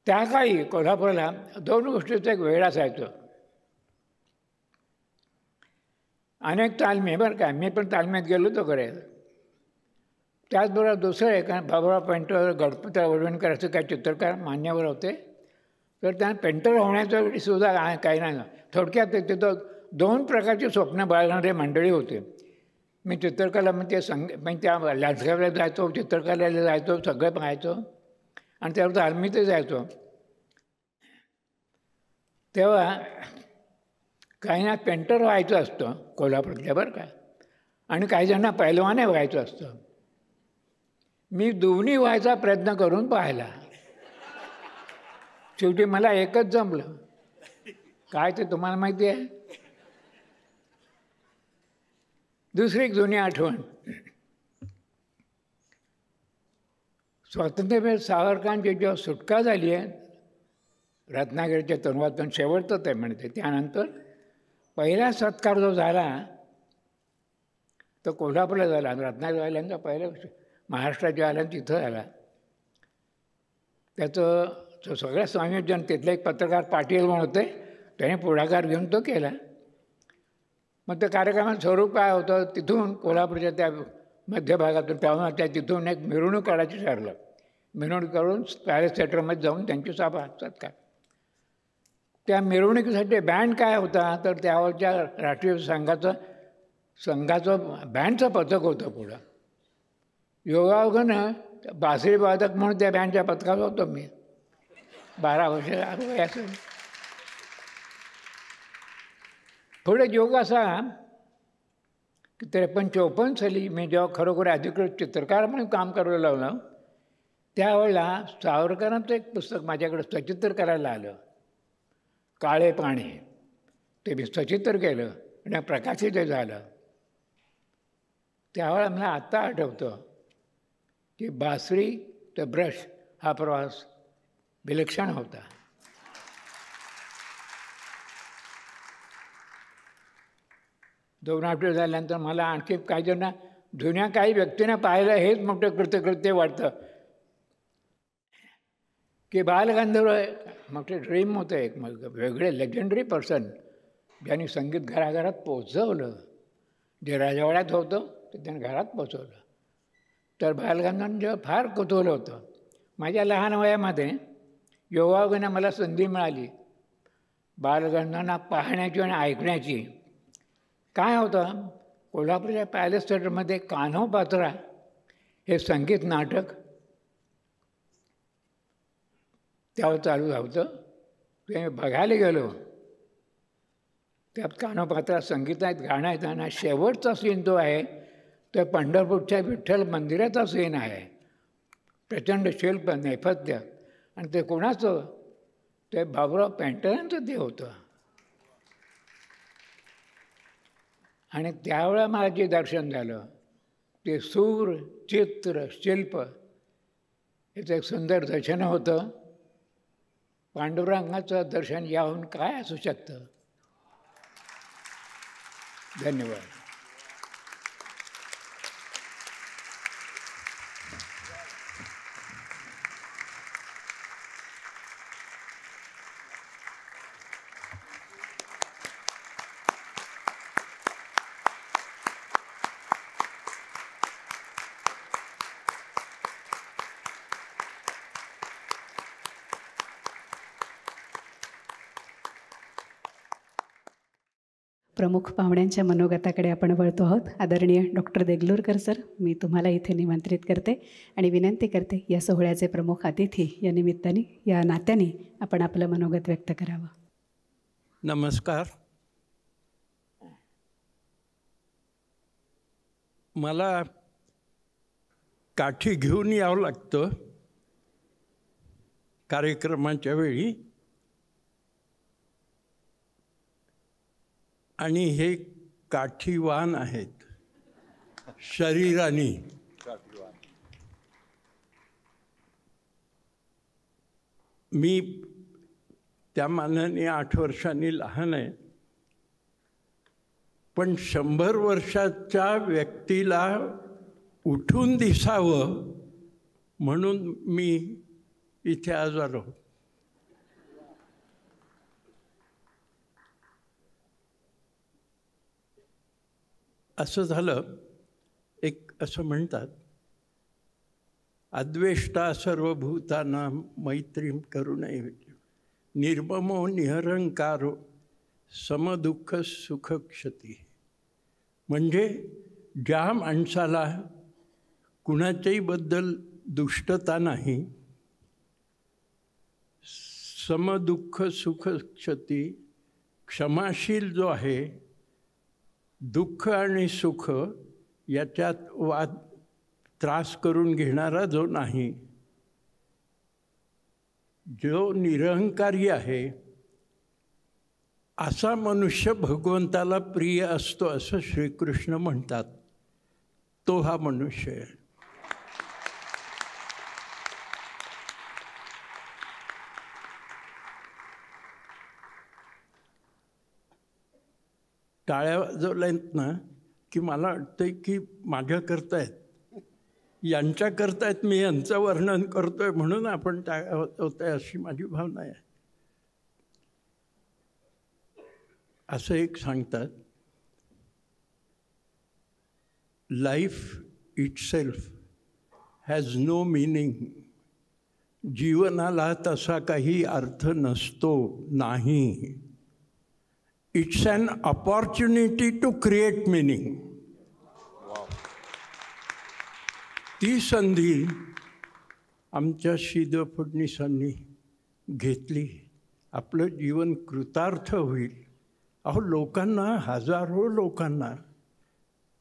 त्या काळी कोल्हापूरला 2 गोष्टीचा एक वेळ असायचं. अनेक तालमी बरं का, मी पण तालमीत गेलो होतो खरे. त्याचबरोबर दुसरं एक बाबुराव पेंटर, गणपतराव वडवणकर असं काही चित्रकार मान्यवर होते. तर त्या पेंटर होण्याचं सुद्धा काही नाही. थोडक्यात तिथं 2 प्रकारची स्वप्न बाळगणारे मंडळी होते. मी चित्रकला म्हणजे त्या लॅन्डस्केपला जायचो, चित्रकलेला जायचो, सगळं पाहायचो आणि त्यावर तालमीतच जायचो. तेव्हा काहींना पेंटर व्हायचं असतं कोल्हापूरच्या बरं का, आणि काही जणांना पैलवाने व्हायचं असतं. मी दोन्ही व्हायचा प्रयत्न करून पाहिला. शेवटी मला एकच जमलं. काय ते तुम्हाला माहिती आहे. दुसरी एक जुनी आठवण. स्वातंत्र्यवीर सावरकरांची जेव्हा सुटका झाली आहे रत्नागिरीच्या तुरुंगातून, शेवटचं ते म्हणते, त्यानंतर पहिला सत्कार जो झाला तो कोल्हापूरला झाला. रत्नागिरी आल्यांचा पहिल्या महाराष्ट्राच्या आल्या तिथं झाला. त्याचं सगळं संयोजन तिथले एक पत्रकार पाटील म्हणून होते, त्याने पुढाकार घेऊन तो केला. मग त्या कार्यक्रमाचं स्वरूप काय होतं, तिथून कोल्हापूरच्या त्या मध्यभागातून तेव्हा तिथून एक मिरवणूक काढायची ठरलं. मिरवणूक करून पॅलेस थिएटरमध्ये जाऊन त्यांची सभा सत्कार. त्या मिरवणुकीसाठी बँड काय होता तर त्यावरच्या राष्ट्रीय संघाचं बँडचं पथक होतं पुढं. योगायोगानं बासरी वादक म्हणून त्या बँडच्या पथकात होतो मी. 12 वर्ष असं. पुढे योग असा की 53-54 साली मी जेव्हा खरोखर अधिकृत चित्रकार म्हणून काम करायला लावलं, त्यावेळेला सावरकरांचं एक पुस्तक माझ्याकडे सचित्र करायला आलं, काळे पाणी. ते मी सचित्र केलं आणि प्रकाशित झालं. त्यावेळेला मला आत्ता आठवतं की बासरी ते ब्रश हा प्रवास विलक्षण होता. दोन आठवडे झाल्यानंतर मला आणखी काही जण जुन्या काही व्यक्तींना पाहायला हेच मोठं कृतकृत्य वाटतं की बालगंधर्व मोठे ड्रीम होतं, एक वेगळे लेजंडरी पर्सन ज्यांनी संगीत घराघरात पोचवलं. जे राजवाड्यात होतं ते त्यांनी घरात पोचवलं. तर बालगंधर्वांना जेव्हा फार कुतूहल होतं. माझ्या लहान वयामध्ये योगायोगाने मला संधी मिळाली बालगंधर्वांना पाहण्याची आणि ऐकण्याची. काय होतं, कोल्हापूरच्या पॅलेस थिएटरमध्ये कान्होपात्रा हे संगीत नाटक त्यावर चालू होतं. ते बघायला गेलो. त्यात कान्होपात्रा संगीत आहेत, गाणं आहेत. आणि शेवटचा सीन जो आहे तो पंढरपूरच्या विठ्ठल मंदिराचा सीन आहे. प्रचंड शिल्प नेपथ्य. आणि ते कोणाचं, ते बाबुराव पेंटरांचं ते होतं. आणि त्यावेळेला मला जे दर्शन झालं ते सूर, चित्र, शिल्प याचं एक सुंदर दर्शन होतं. पांडुरंगाचं दर्शन याहून काय असू शकतं. धन्यवाद. प्रमुख पाहुण्यांच्या मनोगताकडे आपण वळतो आहोत. आदरणीय डॉक्टर देगलूरकर सर, मी तुम्हाला इथे निमंत्रित करते आणि विनंती करते या सोहळ्याचे प्रमुख अतिथी या निमित्ताने, या नात्याने आपण आपलं मनोगत व्यक्त करावं. नमस्कार. मला काठी घेऊन यावं लागतं कार्यक्रमाच्या वेळी. आणि हे काठीवान आहेत शरीराने. मी त्या मानाने 8 वर्षांनी लहान आहे. पण 100 वर्षाच्या व्यक्तीला उठून दिसावं म्हणून मी इथे आज आलो. असं झालं, एक असं म्हणतात, अद्वेष्टा सर्वभूतानां मैत्रीं करुणैव निर्ममो निरहंकारो समदुःख सुखक्षती. म्हणजे ज्या माणसाला कुणाच्याही बद्दल दुष्टता नाही, समदुःख सुखक्षती, क्षमाशील जो आहे, दुःख आणि सुख याच्यात त्रास करून घेणारा जो नाही, जो निरहंकारी आहे, असा मनुष्य भगवंताला प्रिय असतो असं श्रीकृष्ण म्हणतात. तो हा मनुष्य आहे. टाळ्या वाजवल्यात ना की मला वाटतं की माझ्या करतायत, यांच्या करतायत, मी यांचं वर्णन करतोय म्हणून आपण टाळ्या वाजवतोय अशी माझी भावना आहे. असं एक सांगतात, life itself has no meaning. जीवनाला तसा काही अर्थ नसतो, नाही. It's an opportunity to create meaning. ती संधी आमच्या श्री फडणवीसांनी घेतली. आपलं जीवन कृतार्थ होईल. अहो, लोकांना, हजारो लोकांना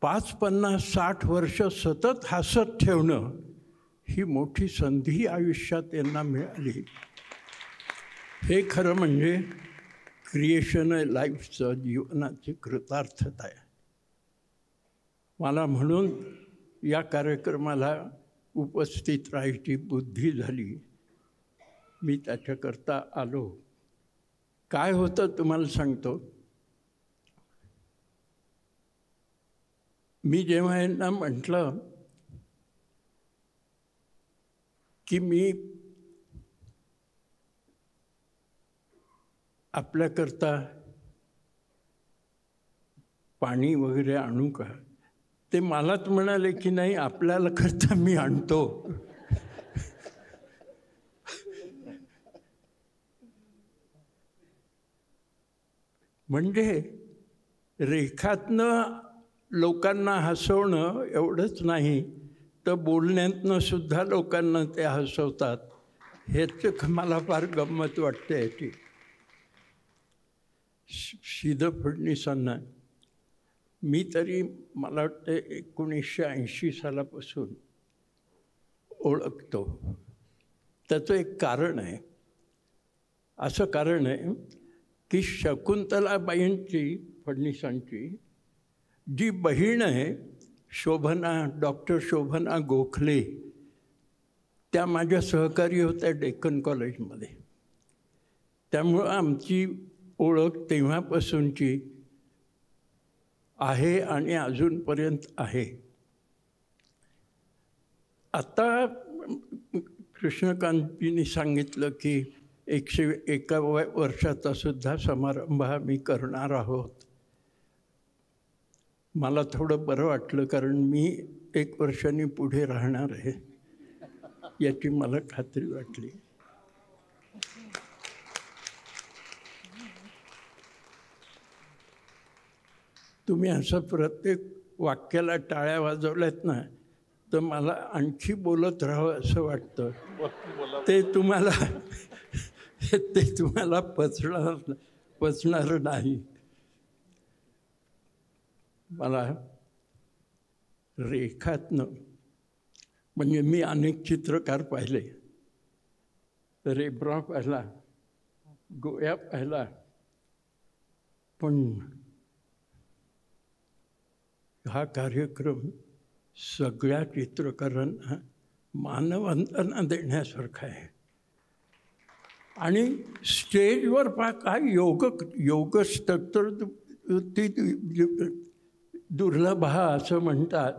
5, 50, 60 वर्ष सतत हसत ठेवणं ही मोठी संधी आयुष्यात यांना मिळाली. हे खरं म्हणजे क्रिएशन लाईफचं जीवनाची कृतार्थता आहे. मला म्हणून या कार्यक्रमाला उपस्थित राहायची बुद्धी झाली. मी त्याच्याकरता आलो. काय होतं तुम्हाला सांगतो. मी जेव्हा यांना म्हटलं की मी आपल्याकरता पाणी वगैरे आणू का, ते मलाच म्हणाले की नाही, आपल्याला करता मी आणतो. म्हणजे रेखातनं लोकांना हसवणं एवढंच नाही, तर बोलण्यातनं सुद्धा लोकांना ते हसवतात. हेच मला फार गंमत वाटते याची. फडणवीसांना मी तरी मला वाटतं 1980 सालापासून ओळखतो. त्याचं एक कारण आहे. असं कारण आहे की शकुंतलाबाईंची, फडणवीसांची जी बहीण आहे शोभना, डॉक्टर शोभना गोखले, त्या माझ्या सहकारी होत्या डेक्कन कॉलेजमध्ये. त्यामुळं आमची ओळख तेव्हापासूनची आहे आणि अजूनपर्यंत आहे. आता कृष्णकांतजींनी सांगितलं की 101 वर्षाचा सुद्धा समारंभ आम्ही करणार आहोत. मला थोडं बरं वाटलं, कारण मी 1 वर्षांनी पुढे राहणार आहे याची मला खात्री वाटली. तुम्ही असं प्रत्येक वाक्याला टाळ्या वाजवल्यात ना, तर मला आणखी बोलत राहावं असं वाटतं. ते तुम्हाला पचणार नाही. मला रेखातनं, म्हणजे मी अनेक चित्रकार पाहिले. रेब्रॉ पाहिला, गोया पाहिला, पण हा कार्यक्रम सगळ्या चित्रकारांना मानवंदना देण्यासारखा आहे. आणि स्टेजवर काय योगस्तत्र ती दुर्लभ असं म्हणतात.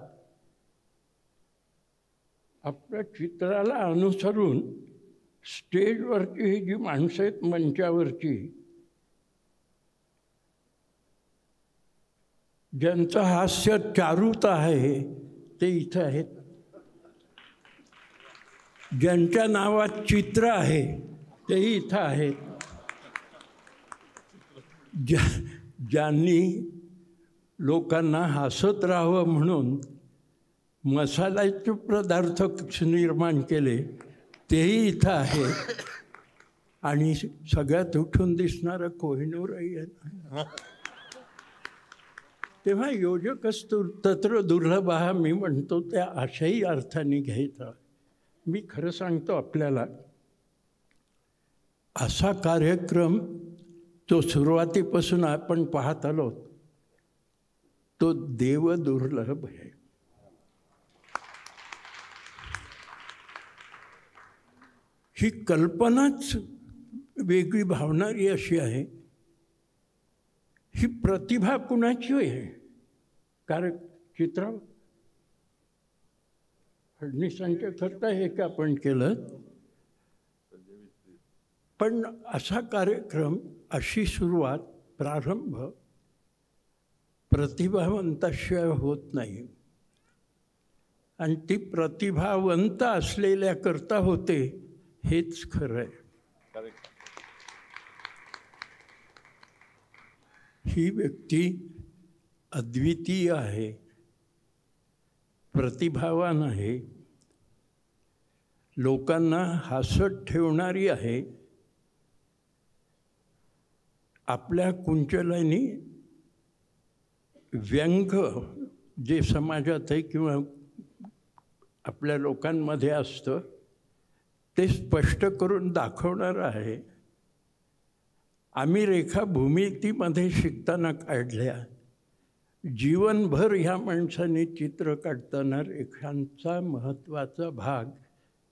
आपल्या चित्राला अनुसरून स्टेजवरची ही जी माणसं आहेत मंचावरची, ज्यांचं हास्य चारुता आहे ते इथं आहेत. ज्यांच्या नावात चित्र आहे तेही इथं आहेत. ज्यांनी लोकांना हसत राहावं म्हणून मसाल्याचे पदार्थ निर्माण केले तेही इथं आहेत. आणि सगळ्यात उठून दिसणारं कोहिनूरही आहे. तेव्हा योजकस्तु तत्र दुर्लभ हा मी म्हणतो त्या अशाही अर्थाने घ्यायचा. मी खरं सांगतो आपल्याला, असा कार्यक्रम तो सुरुवातीपासून आपण पाहत आलो तो देवदुर्लभ आहे. ही कल्पनाच वेगळी भावणारी अशी आहे. ही प्रतिभा कुणाची आहे? कारण चित्र फडणवीसांच्या करता हे का आपण केलं, पण असा कार्यक्रम, अशी सुरुवात, प्रारंभ प्रतिभावंताशिवाय होत नाही. आणि ती प्रतिभावंत असलेल्या करता होते हेच खरं आहे. ही व्यक्ती अद्वितीय आहे, प्रतिभावान आहे, लोकांना हसत ठेवणारी आहे. आपल्या कुंचलांनी व्यंग जे समाजात आहे किंवा आपल्या लोकांमध्ये असतं ते स्पष्ट करून दाखवणार आहे. आम्ही रेखा भूमितीमध्ये शिकताना काढल्या. जीवनभर ह्या माणसाने चित्र काढताना रेखांचा महत्त्वाचा भाग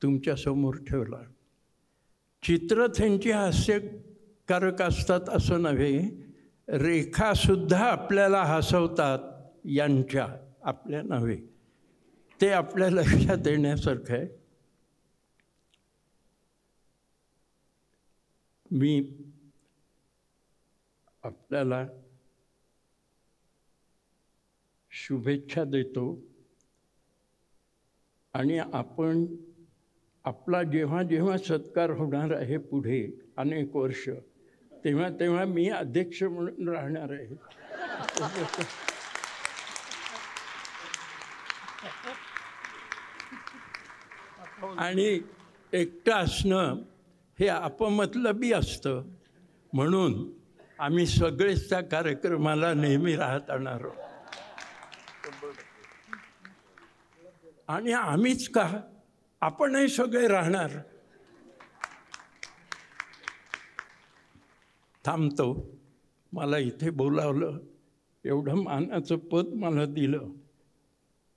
तुमच्यासमोर ठेवला. चित्र त्यांची हास्यकारक असतात असं नव्हे, रेखासुद्धा आपल्याला हसवतात यांच्या, आपल्या नव्हे. ते आपल्या लक्षात येण्यासारखं आहे. मी आपल्याला शुभेच्छा देतो आणि आपण आपला जेव्हा जेव्हा सत्कार होणार आहे पुढे अनेक वर्ष, तेव्हा तेव्हा मी अध्यक्ष म्हणून राहणार आहे. आणि एकटं असणं हे अपमतलबी असतं, म्हणून आम्ही सगळेच त्या कार्यक्रमाला नेहमी राहत आणणार आहोत. आणि आम्हीच का, आपणही सगळे राहणार. थांबतो. मला इथे बोलावलं, एवढं मानाचं पद मला दिलं,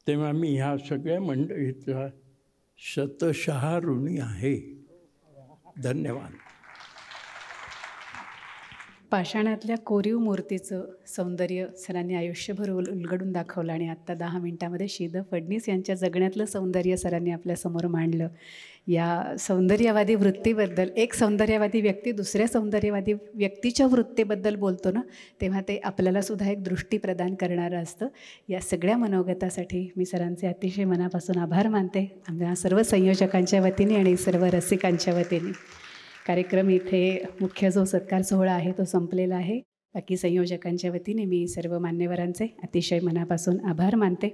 तेव्हा मी ह्या सगळ्या मंडळीचा शतशः ऋणी आहे. धन्यवाद. पाषाणातल्या कोरीव मूर्तीचं सौंदर्य सरांनी आयुष्यभर उलगडून दाखवलं आणि आत्ता 10 मिनिटामध्ये श्रीधर फडणीस यांच्या जगण्यातलं सौंदर्य सरांनी आपल्यासमोर मांडलं. या सौंदर्यवादी वृत्तीबद्दल, एक सौंदर्यवादी व्यक्ती दुसऱ्या सौंदर्यवादी व्यक्तीच्या वृत्तीबद्दल बोलतो ना, तेव्हा ते आपल्यालासुद्धा एक दृष्टी प्रदान करणारं असतं. या सगळ्या मनोगतासाठी मी सरांचे अतिशय मनापासून आभार मानते, आमच्या सर्व संयोजकांच्या वतीने आणि सर्व रसिकांच्या वतीने. कार्यक्रम इथे मुख्य जो सत्कार सोहळा आहे तो संपलेला आहे. बाकी संयोजकांच्या वतीने मी सर्व मान्यवरांचे अतिशय मनापासून आभार मानते.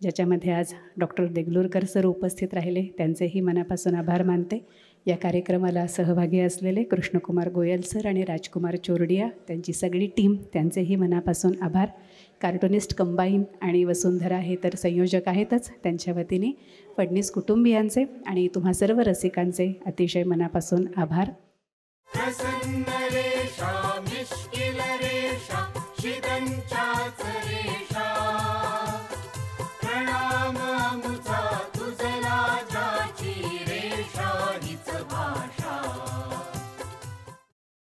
ज्याच्यामध्ये आज डॉक्टर देगलूरकर सर उपस्थित राहिले, त्यांचेही मनापासून आभार मानते. या कार्यक्रमाला सहभागी असलेले कृष्णकुमार गोयल सर आणि राजकुमार चोरडिया, त्यांची सगळी टीम, त्यांचेही मनापासून आभार. कार्टुनिस्ट कंबाईन आणि वसुंधरा हे तर संयोजक आहेतच, त्यांच्या वतीने फडणीस कुटुंबियांचे आणि तुम्हा सर्व रसिकांचे अतिशय मनापासून आभार. प्रसन्न